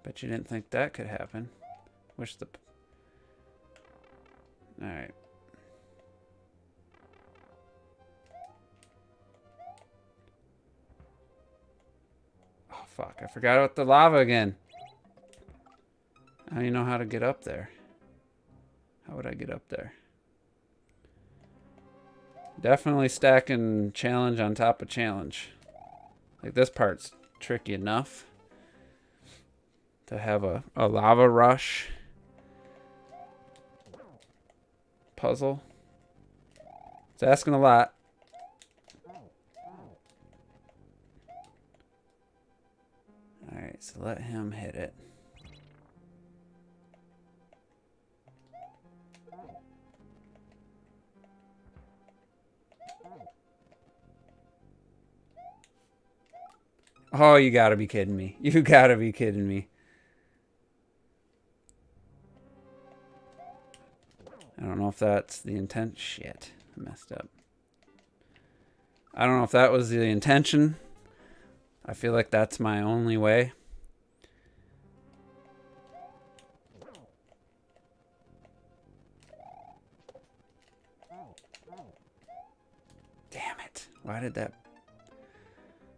Bet you didn't think that could happen. Wish the... Alright. Oh, fuck. I forgot about the lava again. I don't even know how to get up there. How would I get up there? Definitely stacking challenge on top of challenge. Like, this part's tricky enough to have a lava rush puzzle. It's asking a lot. Alright, so let him hit it. Oh, you gotta be kidding me. You gotta be kidding me. I don't know if that's the intent. Shit. messed up. I don't know if that was the intention. I feel like that's my only way. Damn it. Why did that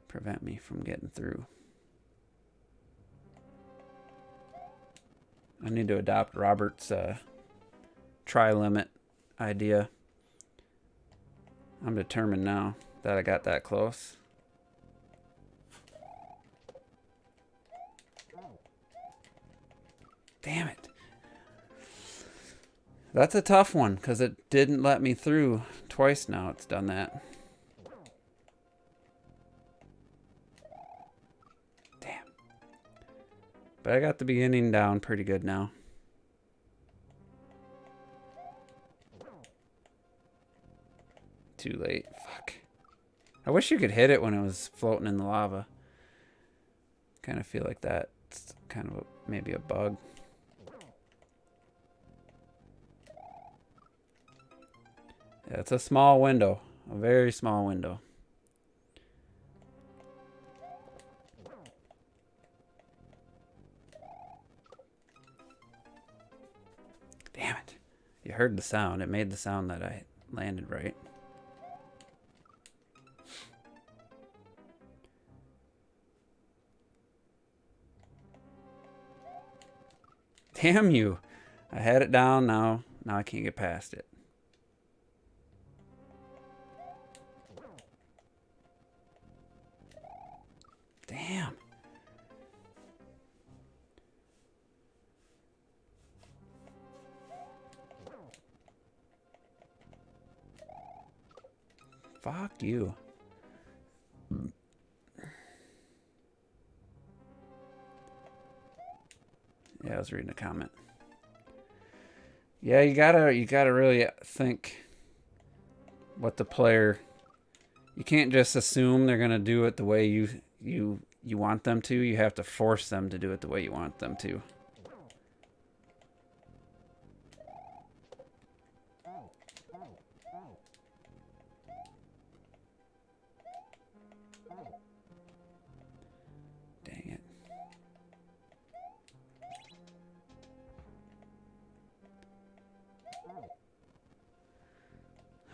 prevent me from getting through? I need to adopt Robert's tri-limit idea. I'm determined now that I got that close. Damn it. That's a tough one because it didn't let me through twice now. It's done that. Damn. But I got the beginning down pretty good now. Too late. Fuck. I wish you could hit it when it was floating in the lava. Kind of feel like that's kind of maybe a bug. Yeah, it's a small window. A very small window. Damn it. You heard the sound. It made the sound that I landed right. Damn you. I had it down. Now I can't get past it. Damn. Fuck you. Yeah, I was reading a comment. Yeah, you gotta really think what the player. You can't just assume they're gonna do it the way you want them to. You have to force them to do it the way you want them to. Dang it.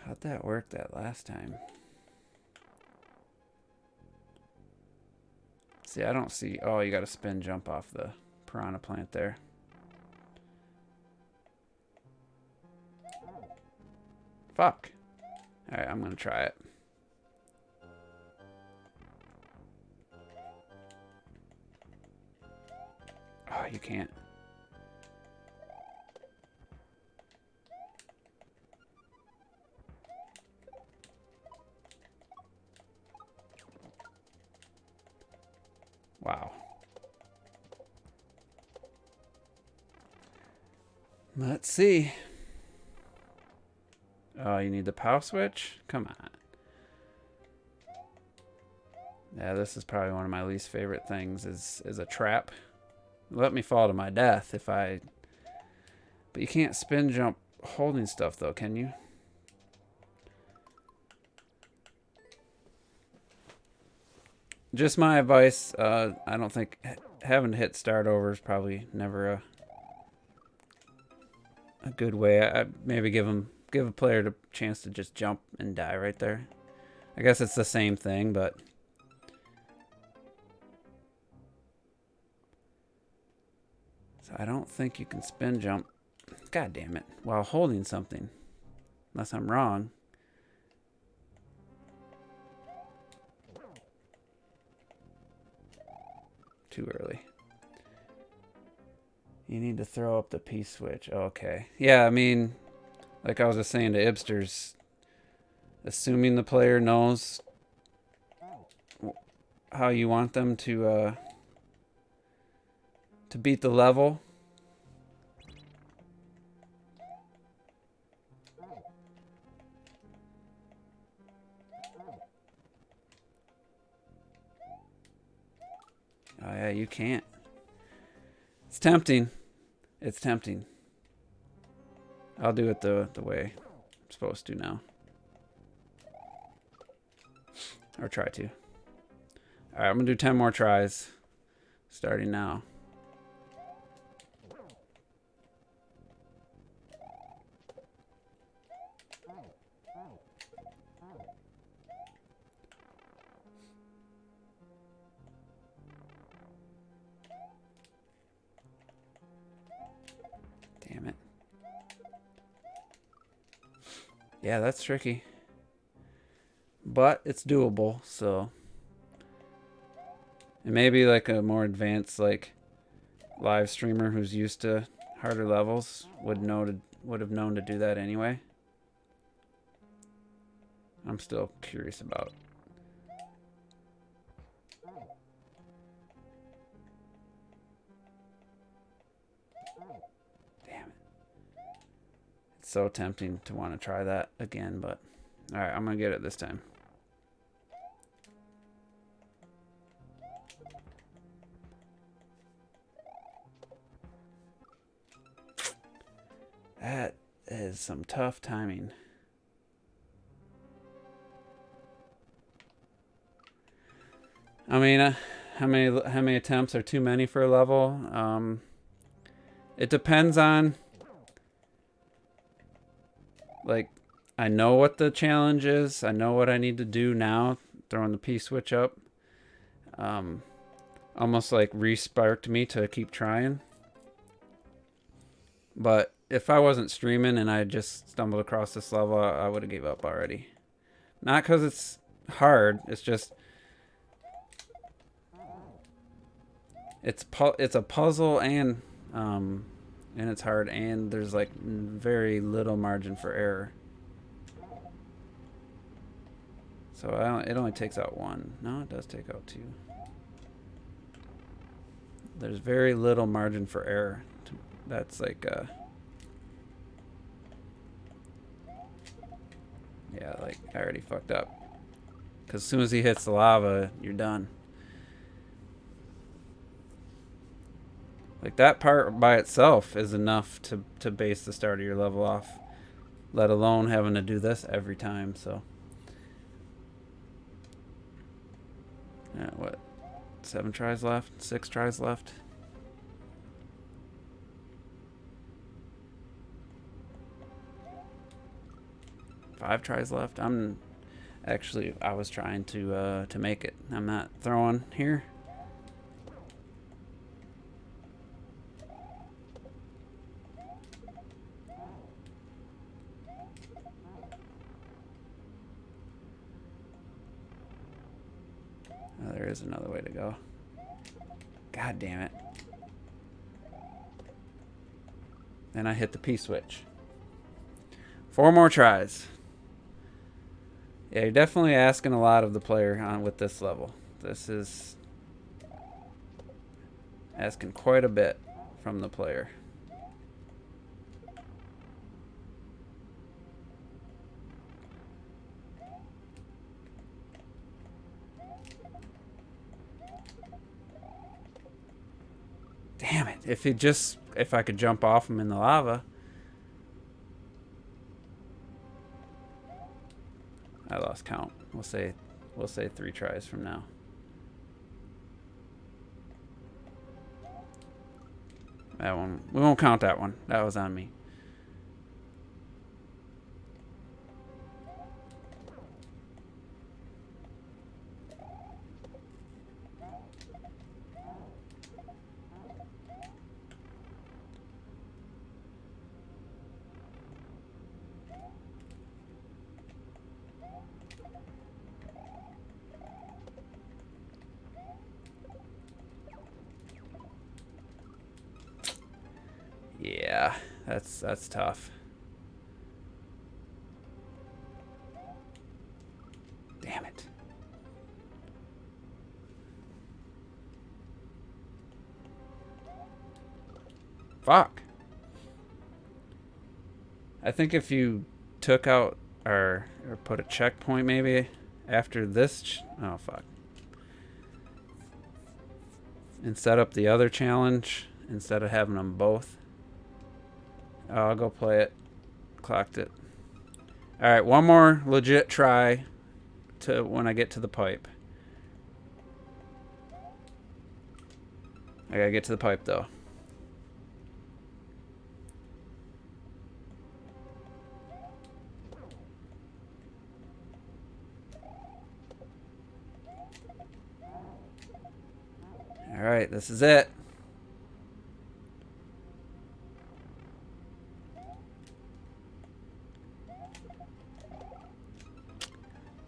How'd that work that last time? See, I don't see... Oh, you got to spin jump off the piranha plant there. Fuck. Alright, I'm going to try it. Oh, you can't. Wow. Let's see. Oh, you need the power switch? Come on. Yeah, this is probably one of my least favorite things is a trap. Let me fall to my death if I... But you can't spin jump holding stuff though, can you? Just my advice, I don't think having to hit start over is probably never a good way. I maybe give a player the chance to just jump and die right there. I guess it's the same thing, but so I don't think you can spin jump. God damn it! While holding something, unless I'm wrong. Too early. You need to throw up the P switch. Okay. Yeah, I mean, like I was just saying to Ibsters, assuming the player knows how you want them to beat the level. Oh yeah, you can't. It's tempting. It's tempting. I'll do it the way I'm supposed to now. Or try to. Alright, I'm going to do 10 more tries. Starting now. Damn it. Yeah, that's tricky. But it's doable, so. And maybe like a more advanced like live streamer who's used to harder levels would have known to do that anyway. I'm still curious about. Damn it. It's so tempting to want to try that again, but alright, I'm gonna get it this time. That is some tough timing. I mean, how many attempts are too many for a level? It depends on, like, I know what the challenge is. I know what I need to do now. Throwing the P switch up, almost like re-sparked me to keep trying. But if I wasn't streaming and I just stumbled across this level, I would have gave up already. Not because it's hard. It's just it's a puzzle and it's hard, and there's like very little margin for error. So it only takes out one. No, it does take out two. There's very little margin for error. That's like yeah, like I already fucked up. Because as soon as he hits the lava, you're done. Like that part by itself is enough to base the start of your level off. Let alone having to do this every time, so. Yeah, what? 7 tries left? 6 tries left? Five tries left. I was trying to make it. I'm not throwing here. Oh, there is another way to go. God damn it. Then I hit the P switch. 4 more tries. Yeah, you're definitely asking a lot of the player with this level. This is asking quite a bit from the player. Damn it. If I could jump off him in the lava. I lost count. We'll say 3 tries from now. That one, we won't count that one. That was on me. Yeah, that's tough. Damn it. Fuck. I think if you took out or put a checkpoint maybe after this, oh fuck. And set up the other challenge instead of having them both. Oh, I'll go play it. Clocked it. Alright, one more legit try to when I get to the pipe. I gotta get to the pipe though. Alright, this is it.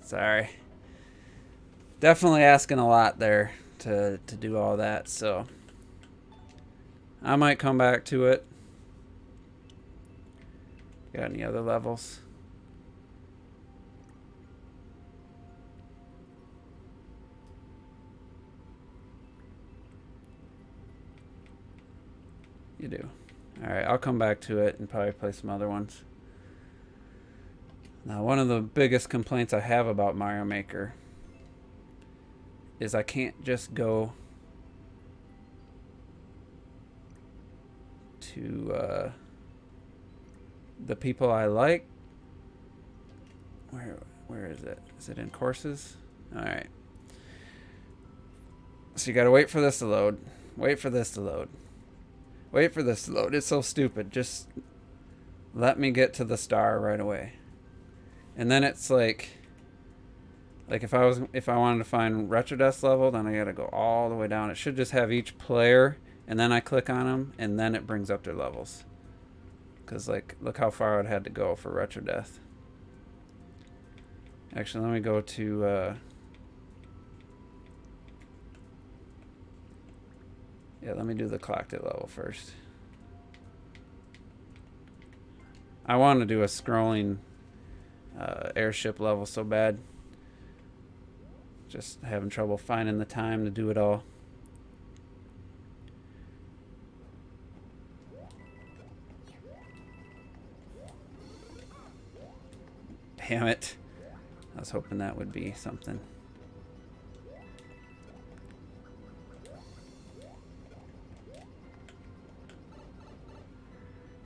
Sorry. Definitely asking a lot there to do all that, so I might come back to it. Got any other levels? You do. Alright, I'll come back to it and probably play some other ones. Now, one of the biggest complaints I have about Mario Maker is I can't just go to the people I like. Where is it? Is it in courses? Alright. So you gotta wait for this to load. Wait for this to load. Wait for this to load. It's so stupid. Just let me get to the star right away. And then it's like if I wanted to find Retrodeath's level, then I gotta go all the way down. It should just have each player, and then I click on them, and then it brings up their levels. Cause like, look how far I'd had to go for Retrodeath. Actually, let me go to yeah, let me do the clocked it level first. I want to do a scrolling airship level so bad. Just having trouble finding the time to do it all. Damn it. I was hoping that would be something.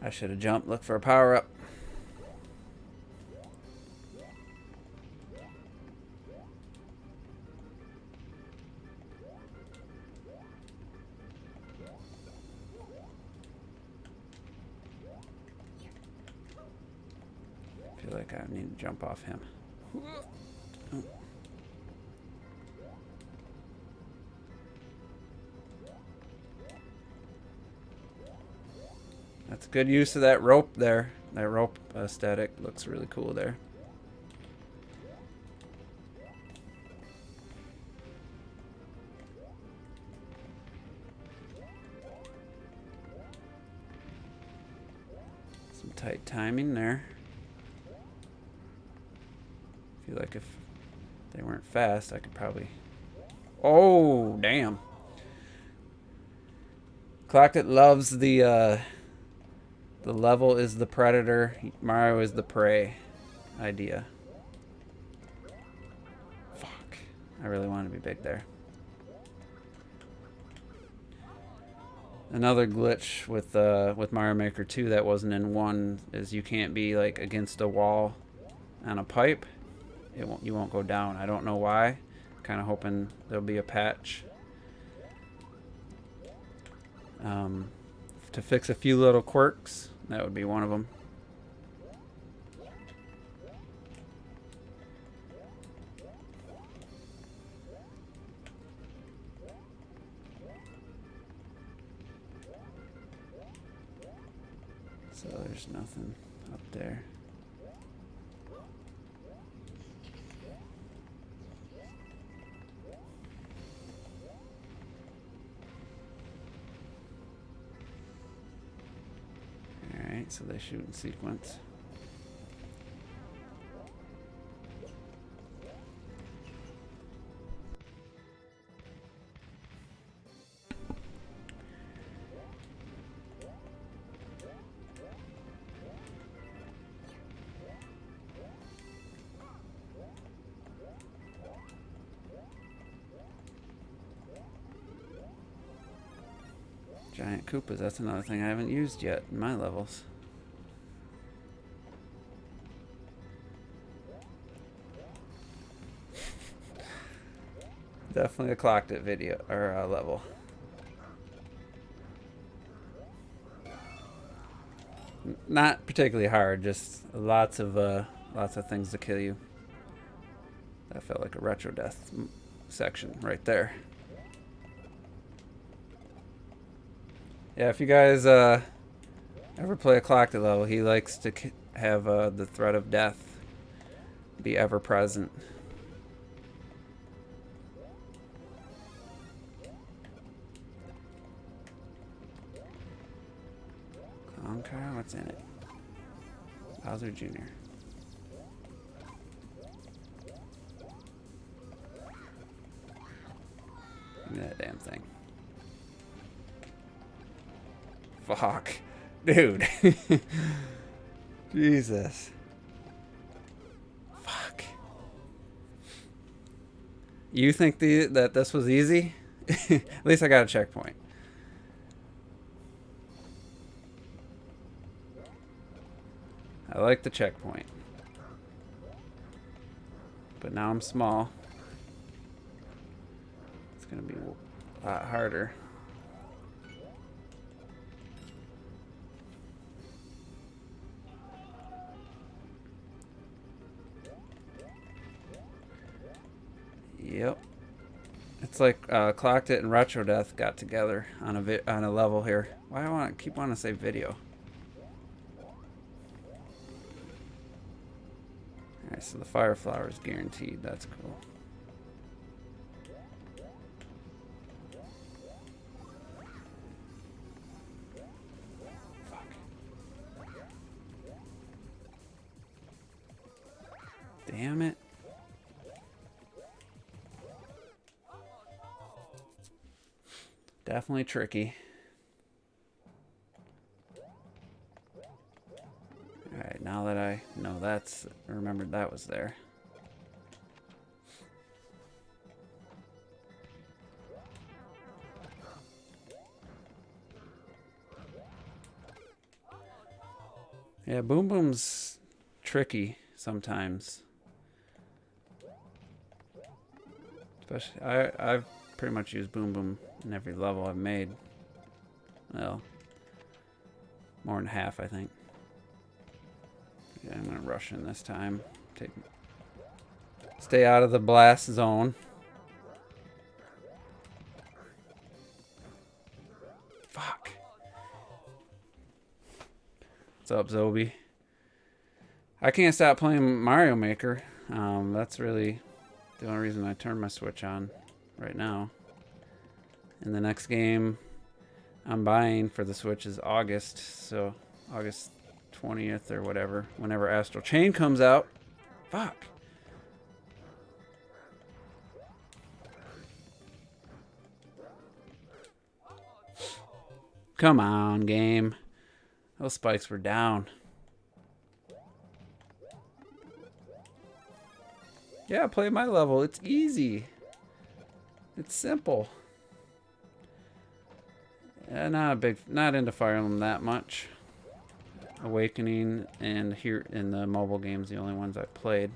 I should have jumped, looked for a power-up. I feel like I need to jump off him. Oh. That's good use of that rope there. That rope aesthetic looks really cool there. Some tight timing there. I feel like if they weren't fast, I could probably... Oh, damn. Clocked It loves the level is the predator, Mario is the prey idea. Fuck. I really want to be big there. Another glitch with Mario Maker 2 that wasn't in 1 is you can't be like against a wall on a pipe. You won't go down. I don't know why. Kind of hoping there'll be a patch to fix a few little quirks. That would be one of them. So there's nothing up there. Alright, so they shoot in sequence. Giant Koopas, that's another thing I haven't used yet in my levels. Definitely a clocked it video or level. Not particularly hard, just lots of things to kill you. That felt like a retro death section right there. Yeah, if you guys ever play a clocked it level, he likes to have the threat of death be ever present. Clown car, what's in it? Bowser Jr. Give me that damn thing. Fuck. Dude. Jesus. Fuck. You think that this was easy? At least I got a checkpoint. I like the checkpoint. But now I'm small. It's gonna be a lot harder. Yep. It's like Clocked It and Retro Death got together on a level here. Why do I keep wanting to say video? Alright, so the fire flower is guaranteed. That's cool. Fuck. Damn it. Definitely tricky. Alright, now that I know remembered that was there. Yeah, Boom Boom's tricky sometimes. Especially, I've pretty much used Boom Boom in every level I've made. Well, more than half, I think. Yeah, I'm gonna rush in this time. Stay out of the blast zone. Fuck. What's up, Zobi? I can't stop playing Mario Maker. That's really the only reason I turned my Switch on right now. And the next game I'm buying for the Switch is August, so August 20th or whatever, whenever Astral Chain comes out. Fuck. Come on, game. Those spikes were down. Yeah, play my level. It's easy. It's simple. Yeah, not into Fire Emblem that much. Awakening and here in the mobile games, the only ones I played.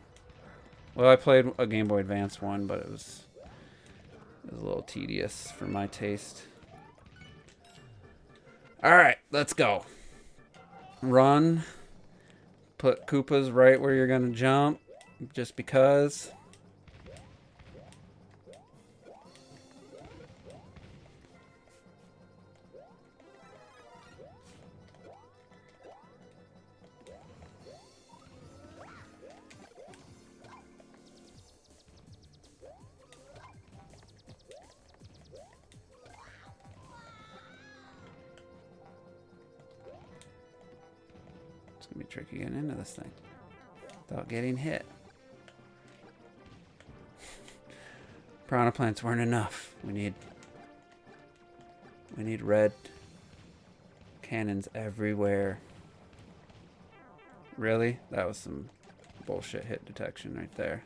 Well, I played a Game Boy Advance one, but it was a little tedious for my taste. All right, let's go. Run. Put Koopas right where you're gonna jump, just because. It's gonna be tricky getting into this thing without getting hit. Piranha plants weren't enough. We need red cannons everywhere. Really? That was some bullshit hit detection right there.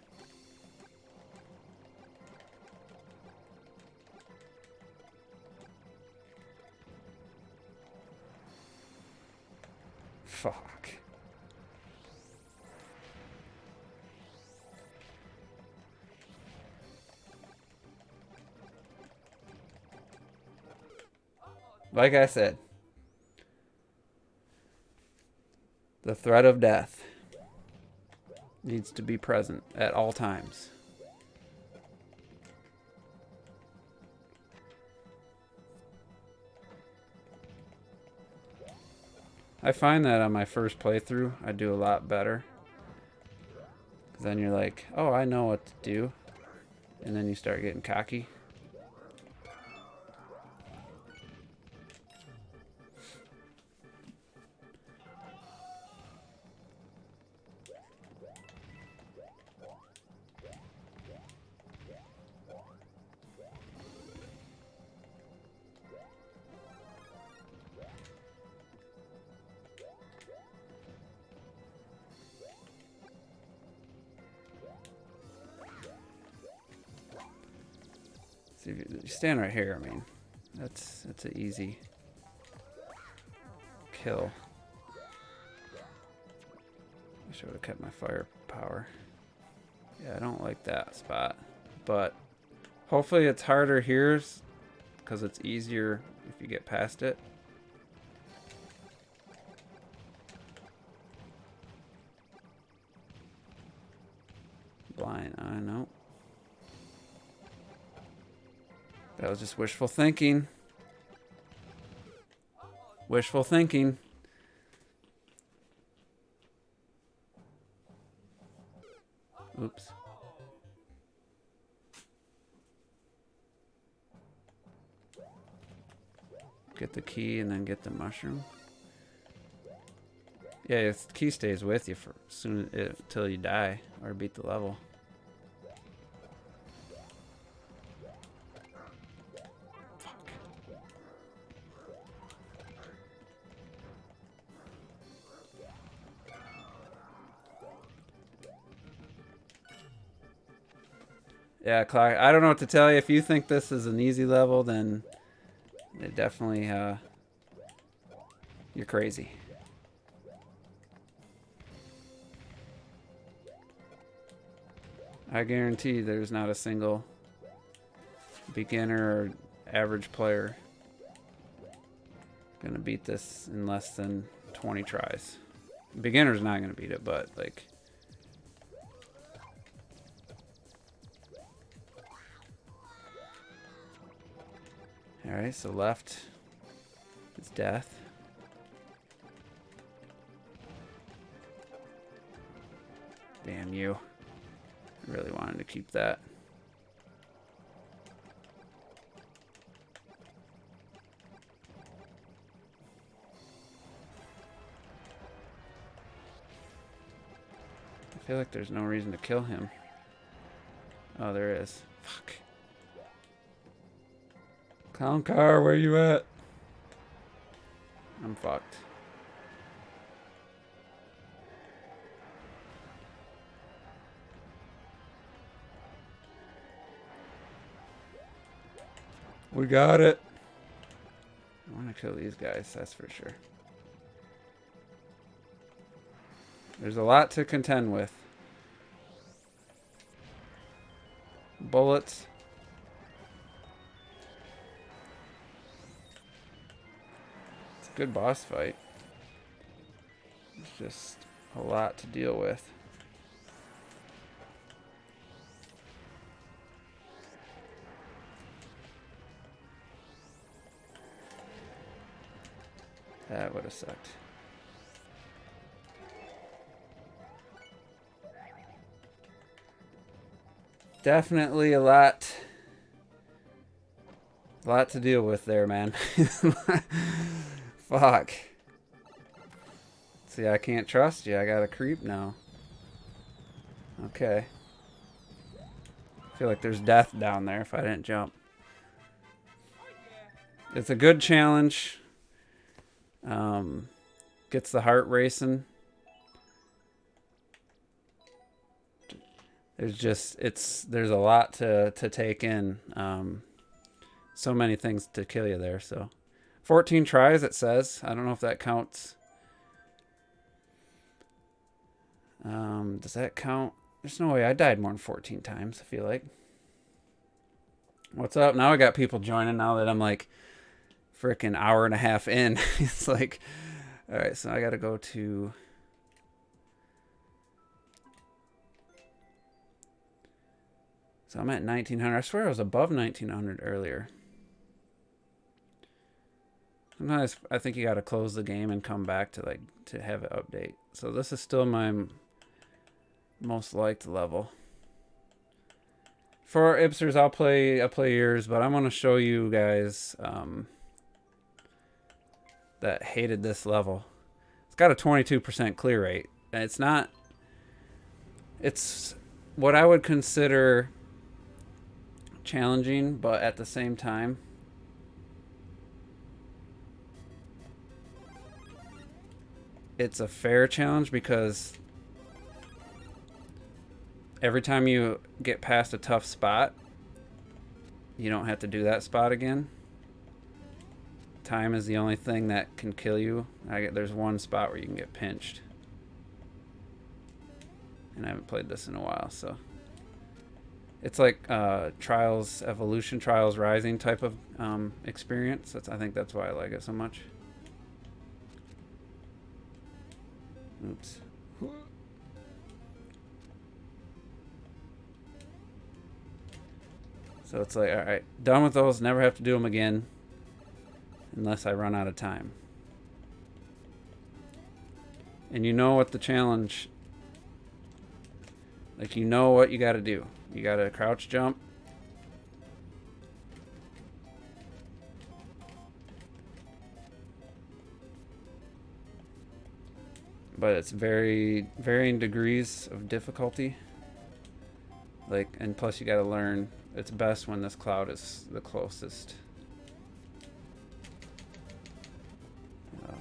Fuck. Like I said, the threat of death needs to be present at all times. I find that on my first playthrough, I do a lot better. Because then you're like, oh, I know what to do. And then you start getting cocky. See, if you stand right here, I mean, that's an easy kill. I should have kept my firepower. Yeah, I don't like that spot, but hopefully it's harder here because it's easier if you get past it. Blind, I know. That was just wishful thinking. Wishful thinking. Oops. Get the key and then get the mushroom. Yeah, the key stays with you for soon until you die or beat the level. Yeah, Clark, I don't know what to tell you. If you think this is an easy level, then it definitely, you're crazy. I guarantee there's not a single beginner or average player gonna beat this in less than 20 tries. Beginner's not gonna beat it, but like... Alright, so left is death. Damn you. I really wanted to keep that. I feel like there's no reason to kill him. Oh, there is. Fuck. Clown car, where you at? I'm fucked. We got it. I want to kill these guys, that's for sure. There's a lot to contend with. Bullets. It's a good boss fight. It's just a lot to deal with. That would have sucked. Definitely a lot to deal with there, man. Fuck. See, I can't trust you. I got a creep now. Okay. I feel like there's death down there if I didn't jump. It's a good challenge. Gets the heart racing. There's a lot to take in. So many things to kill you there. So 14 tries it says. I don't know if that counts. Does that count? There's no way I died more than 14 times, I feel like. What's up? Now I got people joining now that I'm like freaking hour and a half in. It's like, all right, so I got to go to... So I'm at 1900. I swear I was above 1900 earlier. Sometimes I think you got to close the game and come back to to have it update. So this is still my most liked level. For Ipsters, I'll play yours, but I'm going to show you guys that hated this level. It's got a 22% clear rate. And it's what I would consider challenging, but at the same time, it's a fair challenge because every time you get past a tough spot, you don't have to do that spot again. Time is the only thing that can kill you. There's one spot where you can get pinched. And I haven't played this in a while, so... It's like Trials Evolution, Trials Rising type of experience. I think that's why I like it so much. Oops. So it's like, all right, done with those. Never have to do them again unless I run out of time. And you know what the challenge... Like, you know what you got to do. You got to crouch jump. But it's varying degrees of difficulty. Like, and plus you got to learn. It's best when this cloud is the closest.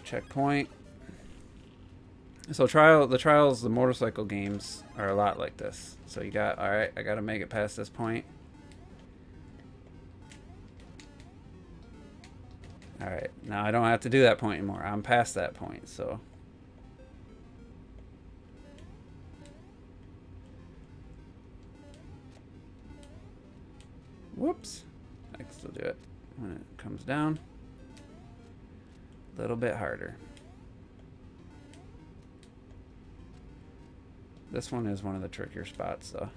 Checkpoint. So the motorcycle games are a lot like this. So you got, all right, I got to make it past this point. All right, now I don't have to do that point anymore. I'm past that point, so. Whoops. I can still do it when it comes down. A little bit harder. This one is one of the trickier spots, though.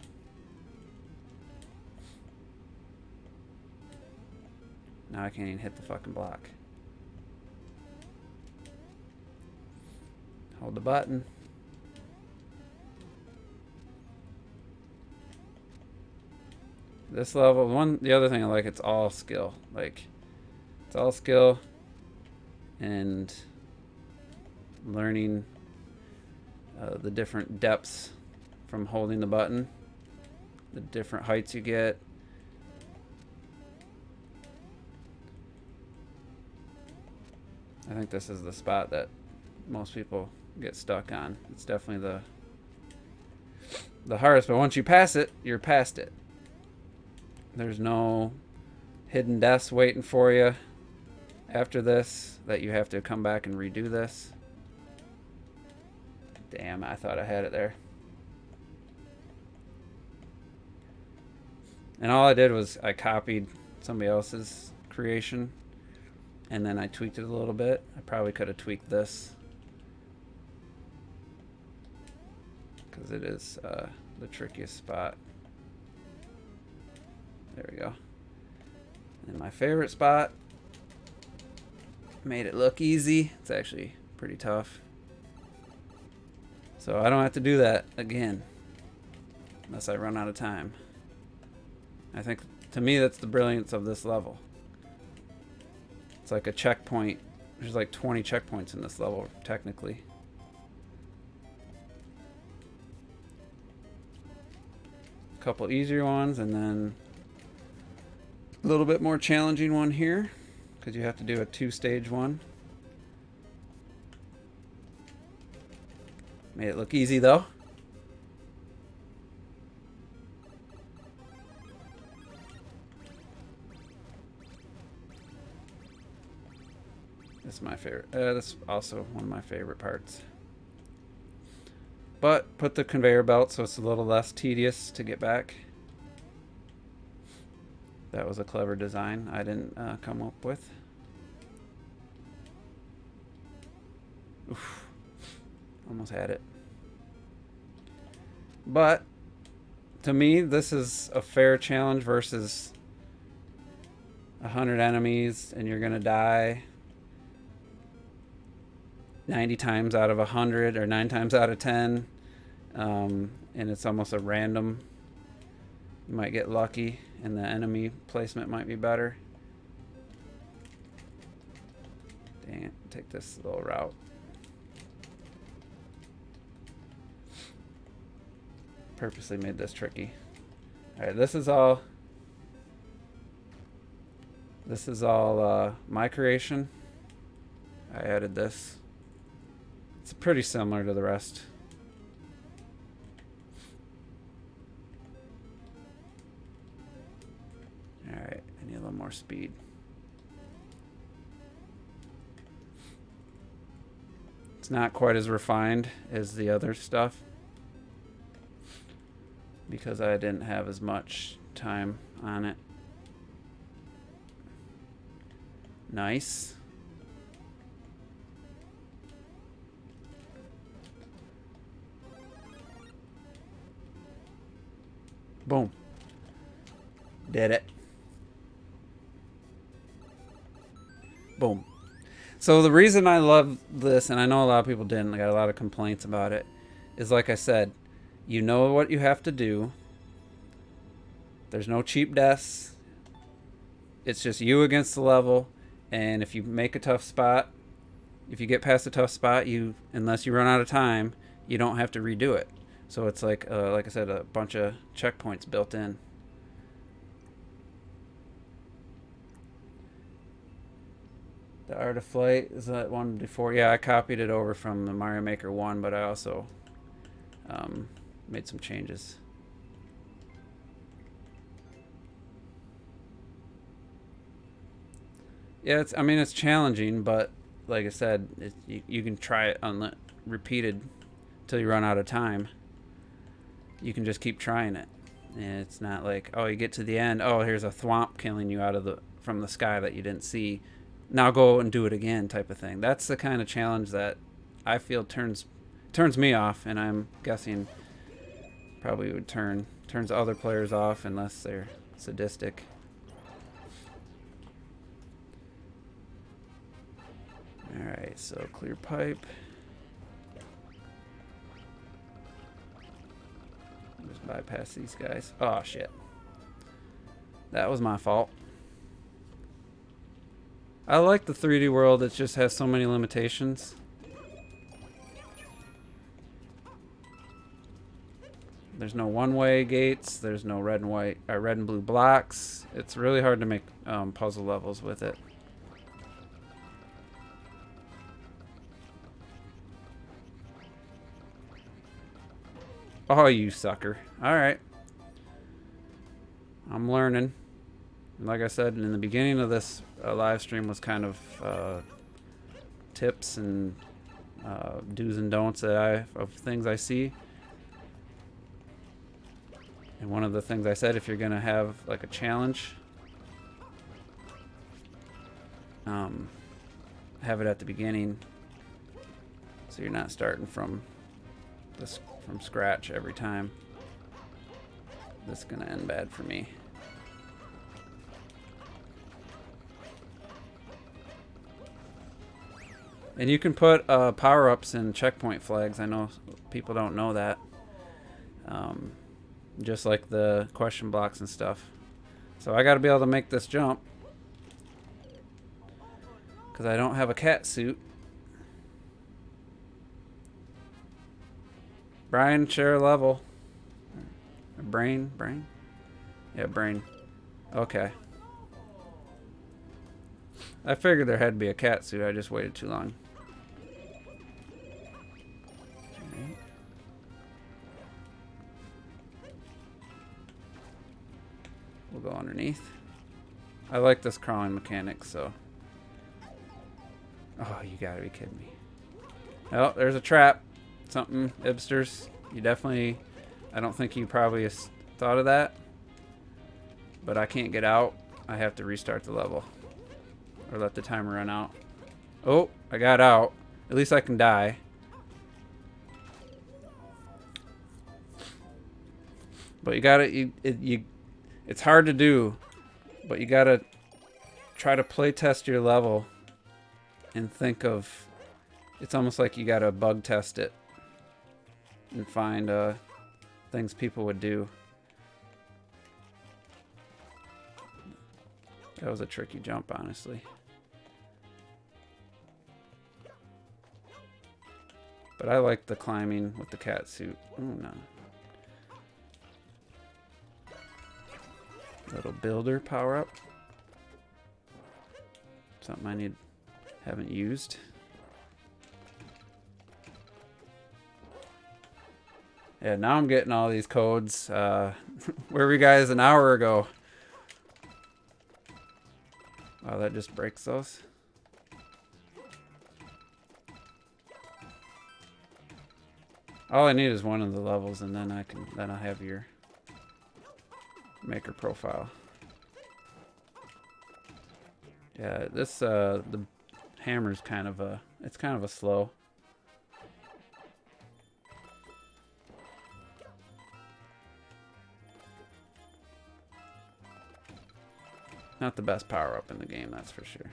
Now I can't even hit the fucking block. Hold the button. This level, the other thing I like, it's all skill. Like, it's all skill and learning the different depths from holding the button, the different heights you get. I think this is the spot that most people get stuck on. It's definitely the hardest, but once you pass it, you're past it. There's no hidden deaths waiting for you after this that you have to come back and redo this. Damn, I thought I had it there. And all I did was I copied somebody else's creation and then I tweaked it a little bit. I probably could have tweaked this because it is the trickiest spot. There we go. And my favorite spot, made it look easy. It's actually pretty tough. So I don't have to do that again unless I run out of time. I think, to me, that's the brilliance of this level. It's like a checkpoint. There's like 20 checkpoints in this level, technically. A couple easier ones, and then a little bit more challenging one here, because you have to do a 2-stage one. Made it look easy, though. This is my favorite. That's also one of my favorite parts. But put the conveyor belt so it's a little less tedious to get back. That was a clever design I didn't come up with. Oof. Almost had it. But to me, this is a fair challenge versus 100 enemies and you're gonna die 90 times out of 100 or 9 times out of 10, and it's almost a random. You might get lucky and the enemy placement might be better. Dang it, take this little route. Purposely made this tricky. Alright, this is all my creation. I added this. It's pretty similar to the rest. Alright, I need a little more speed. It's not quite as refined as the other stuff because I didn't have as much time on it. Nice. Boom. Did it. Boom. So the reason I love this, and I know a lot of people didn't, I got a lot of complaints about it, is like I said, you know what you have to do. There's no cheap deaths. It's just you against the level, and if you make a tough spot, if you get past a tough spot, unless you run out of time, you don't have to redo it. So it's like I said, a bunch of checkpoints built in. The Art of Flight, is that one before? Yeah, I copied it over from the Mario Maker 1, but I also made some changes. Yeah, it's challenging, but like I said, you can try it repeated until you run out of time. You can just keep trying it. And it's not like, oh, you get to the end, oh, here's a thwomp killing you from the sky that you didn't see. Now go and do it again type of thing. That's the kind of challenge that I feel turns me off, and I'm guessing probably would turns other players off unless they're sadistic. Alright, so clear pipe. Just bypass these guys. Oh shit. That was my fault. I like the 3D world, it just has so many limitations. There's no one-way gates, there's no red and blue blocks. It's really hard to make puzzle levels with it. Oh, you sucker. Alright. I'm learning. Like I said, in the beginning of this live stream was kind of tips and do's and don'ts of things I see. And one of the things I said, if you're going to have like a challenge, have it at the beginning so you're not starting from scratch every time. This is going to end bad for me. And you can put power-ups and checkpoint flags. I know people don't know that. Just like the question blocks and stuff. So I got to be able to make this jump. Because I don't have a cat suit. Brian, share a level. Brain? Yeah, brain. Okay. I figured there had to be a cat suit. I just waited too long. Okay. We'll go underneath. I like this crawling mechanic, so. Oh, you gotta be kidding me. Oh, there's a trap. Something, Ibsters. You definitely, I don't think you probably thought of that. But I can't get out. I have to restart the level. Or let the timer run out. Oh, I got out. At least I can die. But you gotta, it's hard to do, but you gotta try to play test your level and think of, it's almost like you gotta bug test it and find things people would do. That was a tricky jump, honestly. But I like the climbing with the cat suit. Oh no. Little builder power up. Something haven't used. Yeah, now I'm getting all these codes. Where were you guys an hour ago? Wow, that just breaks those. All I need is one of the levels, and then I'll have your maker profile. Yeah, this the hammer's kind of a slow. Not the best power up in the game, that's for sure.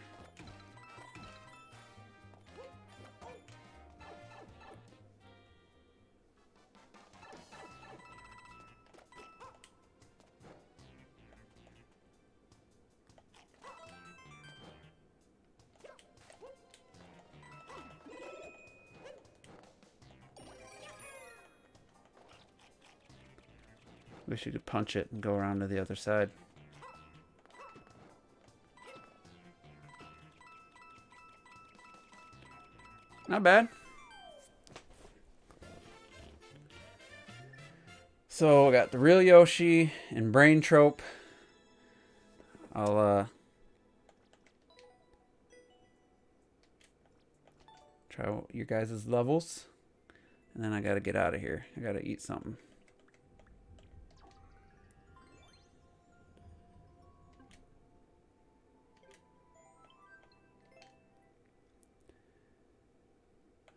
Wish you could punch it and go around to the other side. Not bad. So I got the real Yoshi and Brain Trope. I'll try your guys' levels. And then I gotta get out of here. I gotta eat something.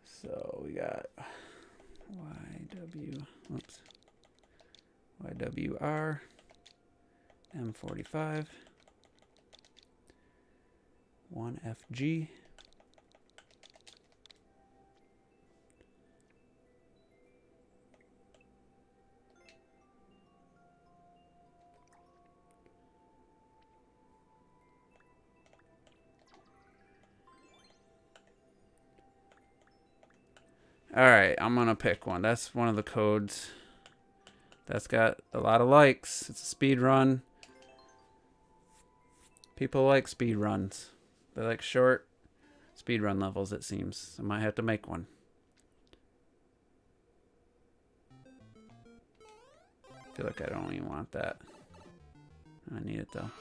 So we got YWR, M45, 1FG, Alright, I'm gonna pick one. That's one of the codes. That's got a lot of likes. It's a speed run. People like speed runs. They like short speed run levels, it seems. I might have to make one. I feel like I don't even want that. I need it though.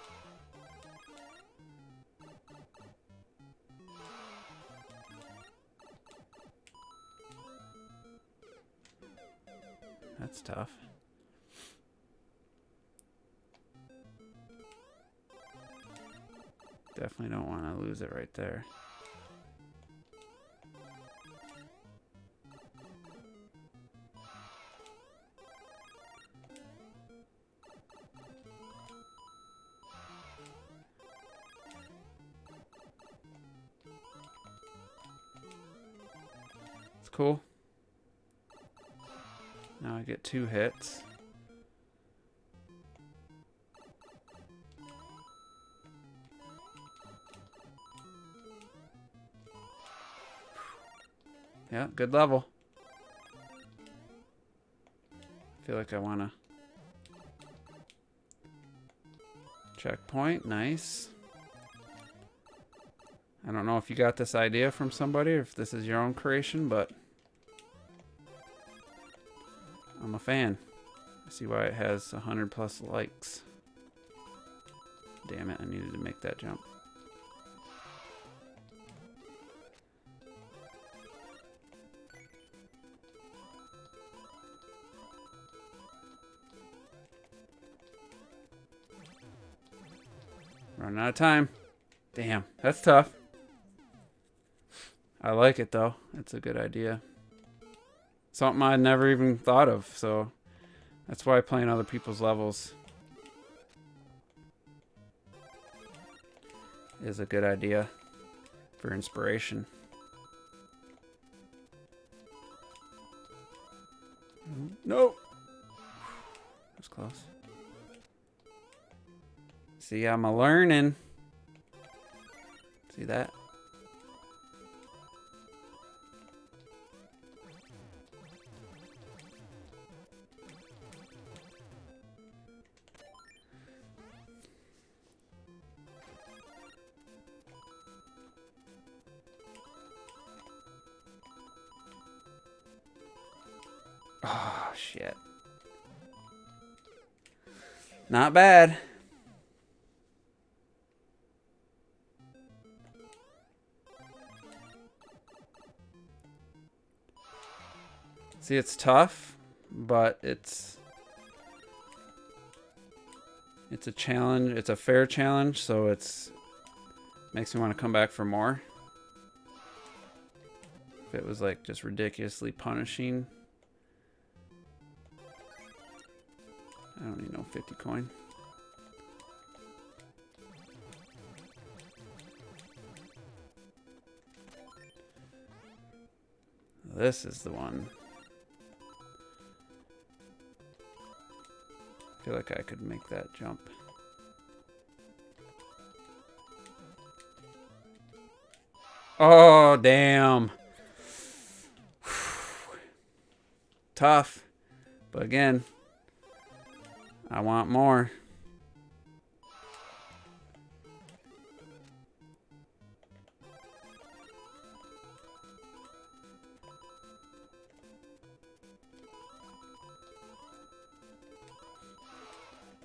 That's tough. Definitely don't want to lose it right there. It's cool. Now I get 2 hits. Yeah, good level. I feel like I want to checkpoint. Nice. I don't know if you got this idea from somebody or if this is your own creation, but I'm a fan. I see why it has 100+ likes. Damn it, I needed to make that jump. Running out of time. Damn, that's tough. I like it though. It's a good idea. Something I never even thought of, so that's why playing other people's levels is a good idea for inspiration. Nope. That's close. See, I'm a learning. See that? Oh, shit. Not bad. See, it's tough, but it's a challenge. It's a fair challenge, so it's makes me want to come back for more. If it was like just ridiculously punishing, I don't need no 50 coin. This is the one. I feel like I could make that jump. Oh, damn. Tough. But again, I want more.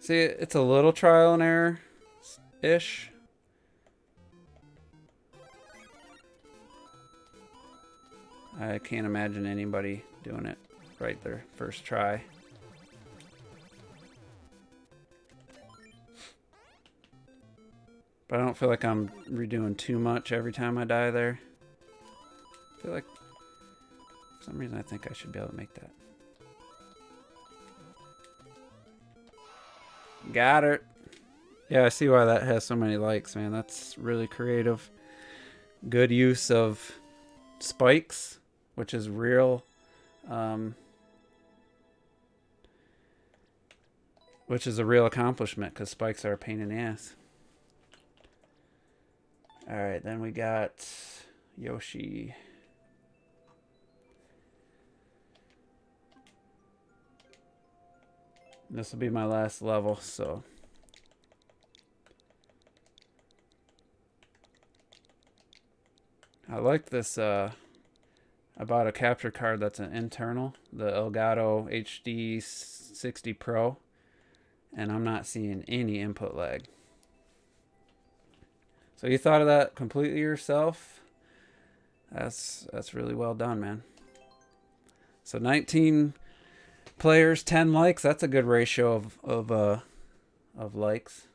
See, it's a little trial and error-ish. I can't imagine anybody doing it right their first try. But I don't feel like I'm redoing too much every time I die there. I feel like for some reason I think I should be able to make that. Got it. Yeah, I see why that has so many likes, man. That's really creative. Good use of spikes, which is real. Which is a real accomplishment because spikes are a pain in the ass. Alright, then we got Yoshi. This will be my last level, so. I like this, I bought a capture card that's an internal, the Elgato HD 60 Pro, and I'm not seeing any input lag. So you thought of that completely yourself? That's really well done, man. So 19 players, 10 likes. That's a good ratio of likes.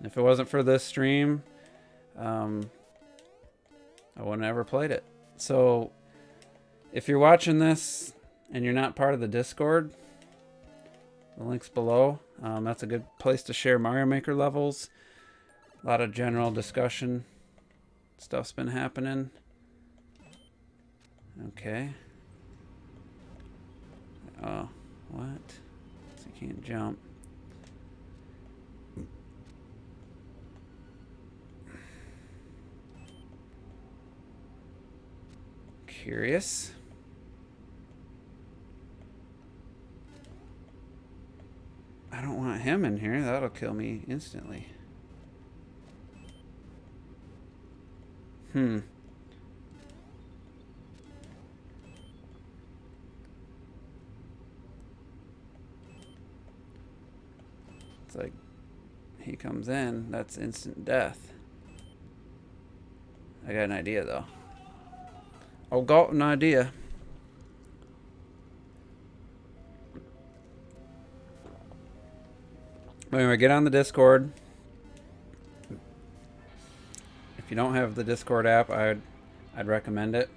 If it wasn't for this stream, I wouldn't have ever played it. So if you're watching this and you're not part of the Discord, the link's below. That's a good place to share Mario Maker levels. A lot of general discussion. Stuff's been happening. Okay. Oh, what? So you can't jump. Curious. I don't want him in here. That'll kill me instantly. It's like he comes in, that's instant death. I got an idea though. I got an idea. But anyway, get on the Discord. you don't have the Discord app, I'd recommend it.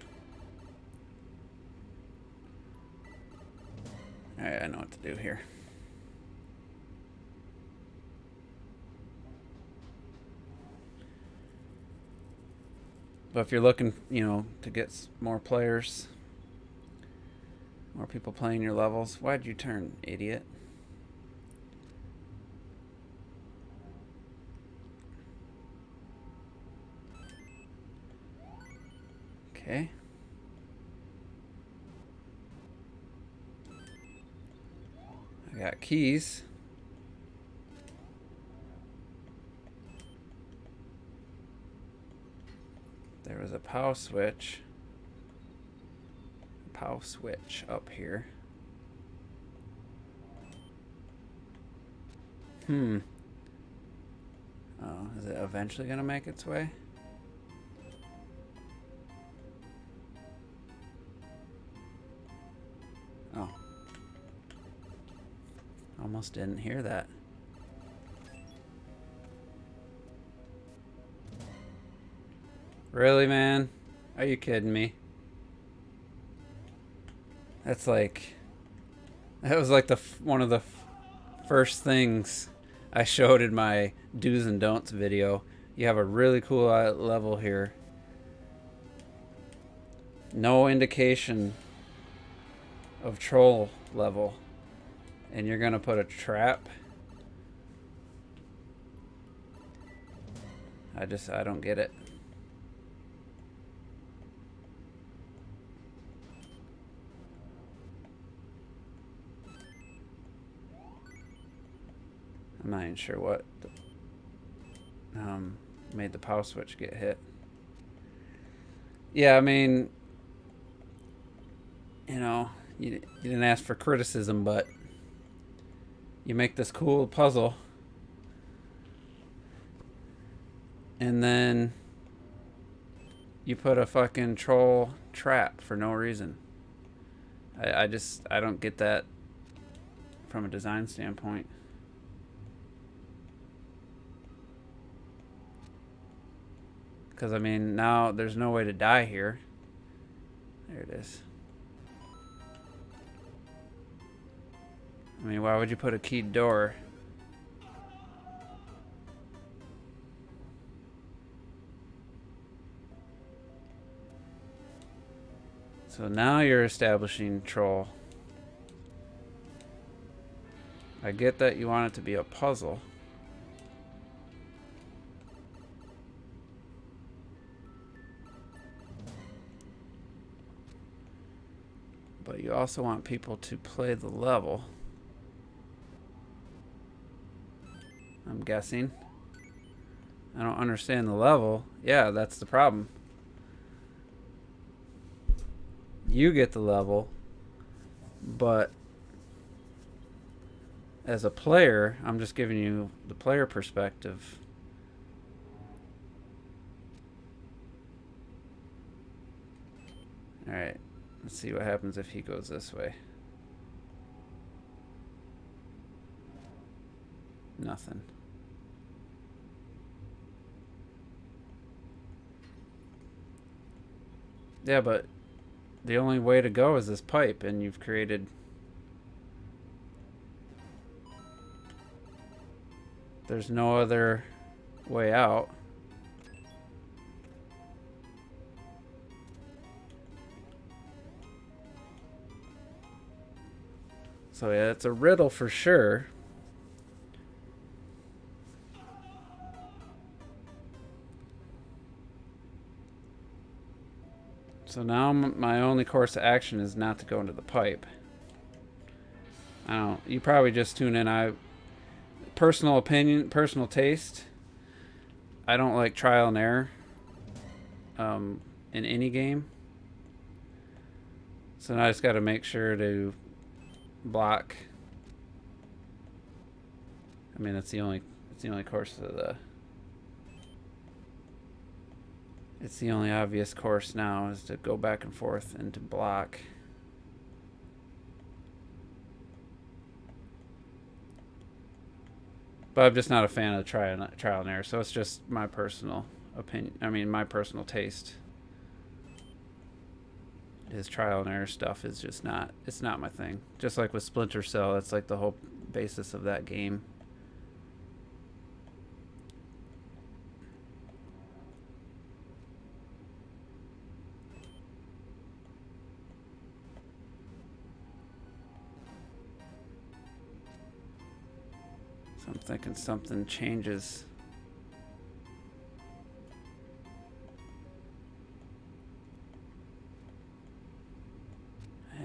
Alright, I know what to do here. But if you're looking, to get more players, more people playing your levels, why'd you turn, idiot? Okay. I got keys. There was a power switch. Power switch up here. Oh, is it eventually gonna make its way? Oh. Almost didn't hear that. Really, man? Are you kidding me? That's like... That was like one of the first things I showed in my do's and don'ts video. You have a really cool level here. No indication of troll level. And you're gonna put a trap? I don't get it. I'm not even sure what made the power switch get hit. Yeah, I mean, you didn't ask for criticism, but you make this cool puzzle, and then you put a fucking troll trap for no reason. I don't get that from a design standpoint. Because, I mean, now there's no way to die here. There it is. I mean, why would you put a keyed door? So now you're establishing troll. I get that you want it to be a puzzle. But you also want people to play the level. I'm guessing. I don't understand the level. Yeah, that's the problem. You get the level, but as a player, I'm just giving you the player perspective. Alright, let's see what happens if he goes this way. Nothing. Yeah, but the only way to go is this pipe, and you've created... There's no other way out. So yeah, it's a riddle for sure. So now my only course of action is not to go into the pipe. You probably just tune in. Personal opinion, personal taste. I don't like trial and error in any game. So now I just got to make sure to block. I mean, it's the only course of the... It's the only obvious course now is to go back and forth and to block. But I'm just not a fan of trial and error, so it's just my personal opinion. I mean, my personal taste. His trial and error stuff is just not. It's not my thing. Just like with Splinter Cell, that's like the whole basis of that game. So I'm thinking something changes.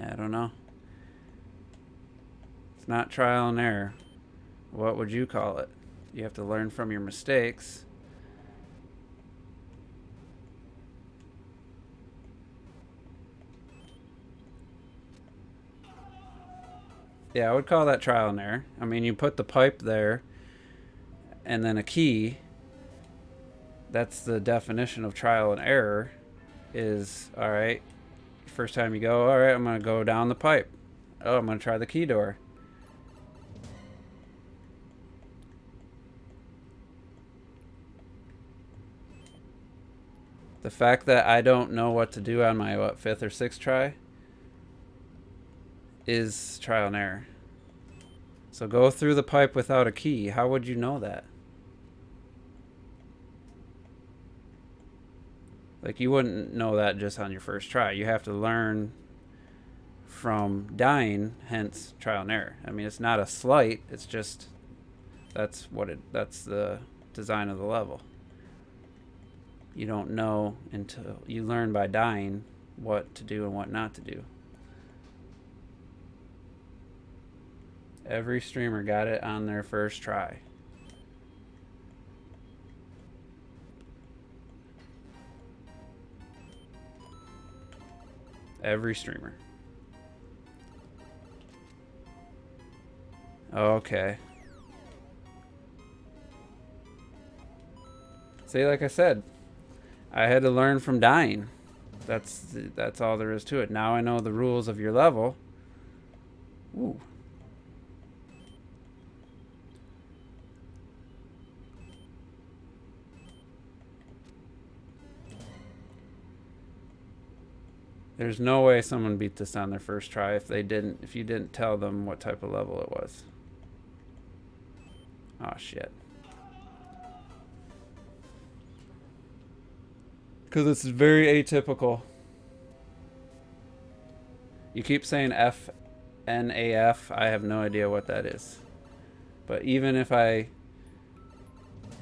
I don't know. It's not trial and error. What would you call it? You have to learn from your mistakes. Yeah, I would call that trial and error. I mean, you put the pipe there and then a key. That's the definition of trial and error. Is, all right, first time you go, all right, I'm going to go down the pipe. Oh, I'm going to try the key door. The fact that I don't know what to do on my, what, 5th or 6th try is trial and error. So go through the pipe without a key. How would you know that? Like, you wouldn't know that just on your first try. You have to learn from dying, hence trial and error. I mean, it's not a slight, it's just that's the design of the level. You don't know until you learn by dying what to do and what not to do. Every streamer got it on their first try. Every streamer. Okay. See, like I said, I had to learn from dying. That's all there is to it. Now I know the rules of your level. Ooh. There's no way someone beat this on their first try if you didn't tell them what type of level it was. Oh shit. Because it's very atypical. You keep saying FNAF. I have no idea what that is. But even if I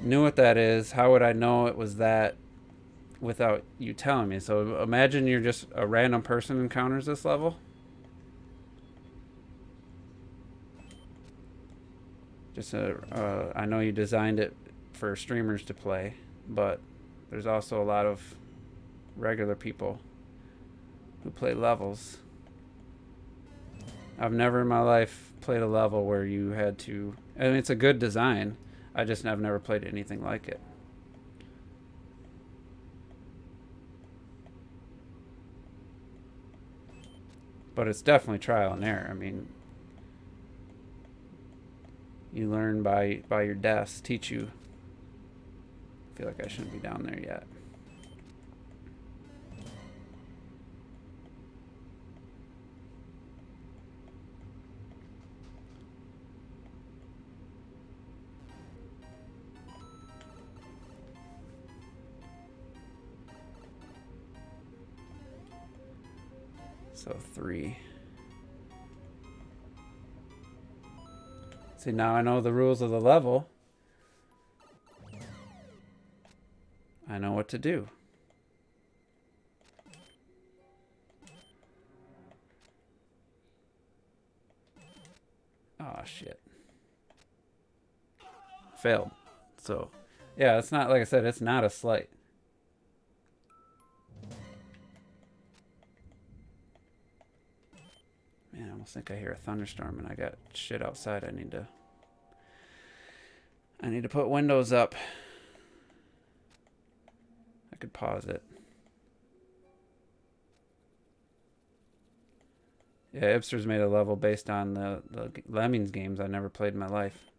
knew what that is, how would I know it was that without you telling me? So imagine you're just a random person encounters this level. Just I know you designed it for streamers to play, but there's also a lot of regular people who play levels. I've never in my life played a level where you had to, and it's a good design. I've never played anything like it. But it's definitely trial and error. I mean, you learn by your deaths teach you. I feel like I shouldn't be down there yet. So 3. See, now I know the rules of the level. I know what to do. Oh, shit. Failed. So, yeah, it's not, like I said, it's not a slight. Man, I almost think I hear a thunderstorm and I got shit outside. I need to put windows up. I could pause it. Yeah, Ipster's made a level based on the Lemmings games I never played in my life.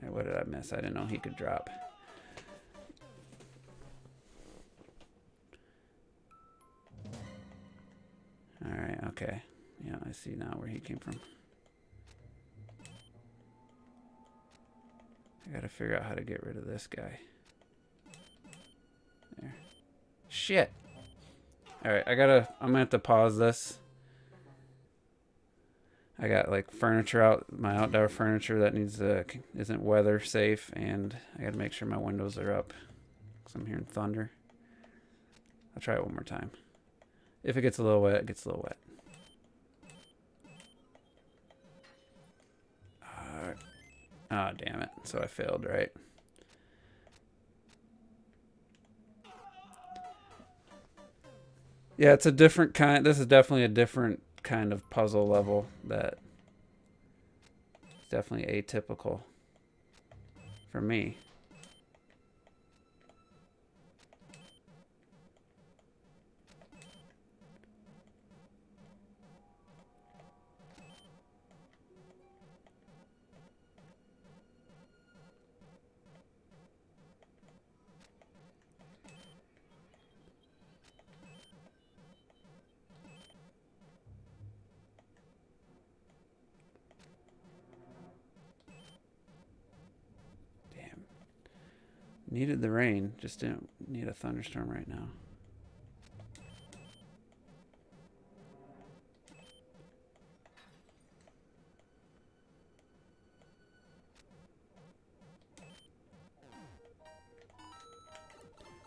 Hey, what did I miss? I didn't know he could drop. Okay. Yeah, I see now where he came from. I gotta figure out how to get rid of this guy. There. Shit. Alright, I'm gonna have to pause this. I got like furniture out, my outdoor furniture that needs isn't weather safe, and I gotta make sure my windows are up because I'm hearing thunder. I'll try it one more time. If it gets a little wet, it gets a little wet. Oh, damn it. So I failed, right? Yeah, it's a different kind. This is definitely a different kind of puzzle level that is definitely atypical for me. Needed the rain, just didn't need a thunderstorm right now.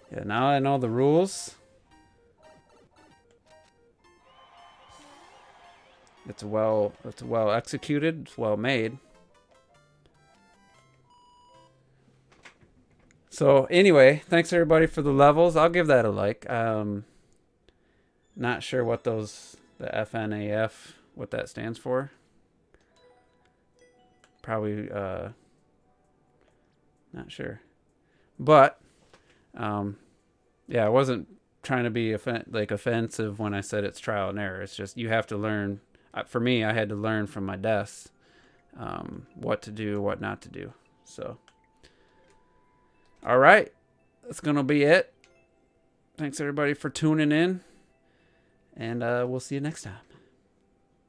Yeah, now I know the rules. It's well executed, it's well made. So anyway, thanks everybody for the levels. I'll give that a like. Not sure what the FNAF, what that stands for. Probably not sure. But yeah, I wasn't trying to be offensive when I said it's trial and error. It's just you have to learn. For me, I had to learn from my deaths what to do, what not to do. So. All right, that's going to be it. Thanks, everybody, for tuning in, and we'll see you next time.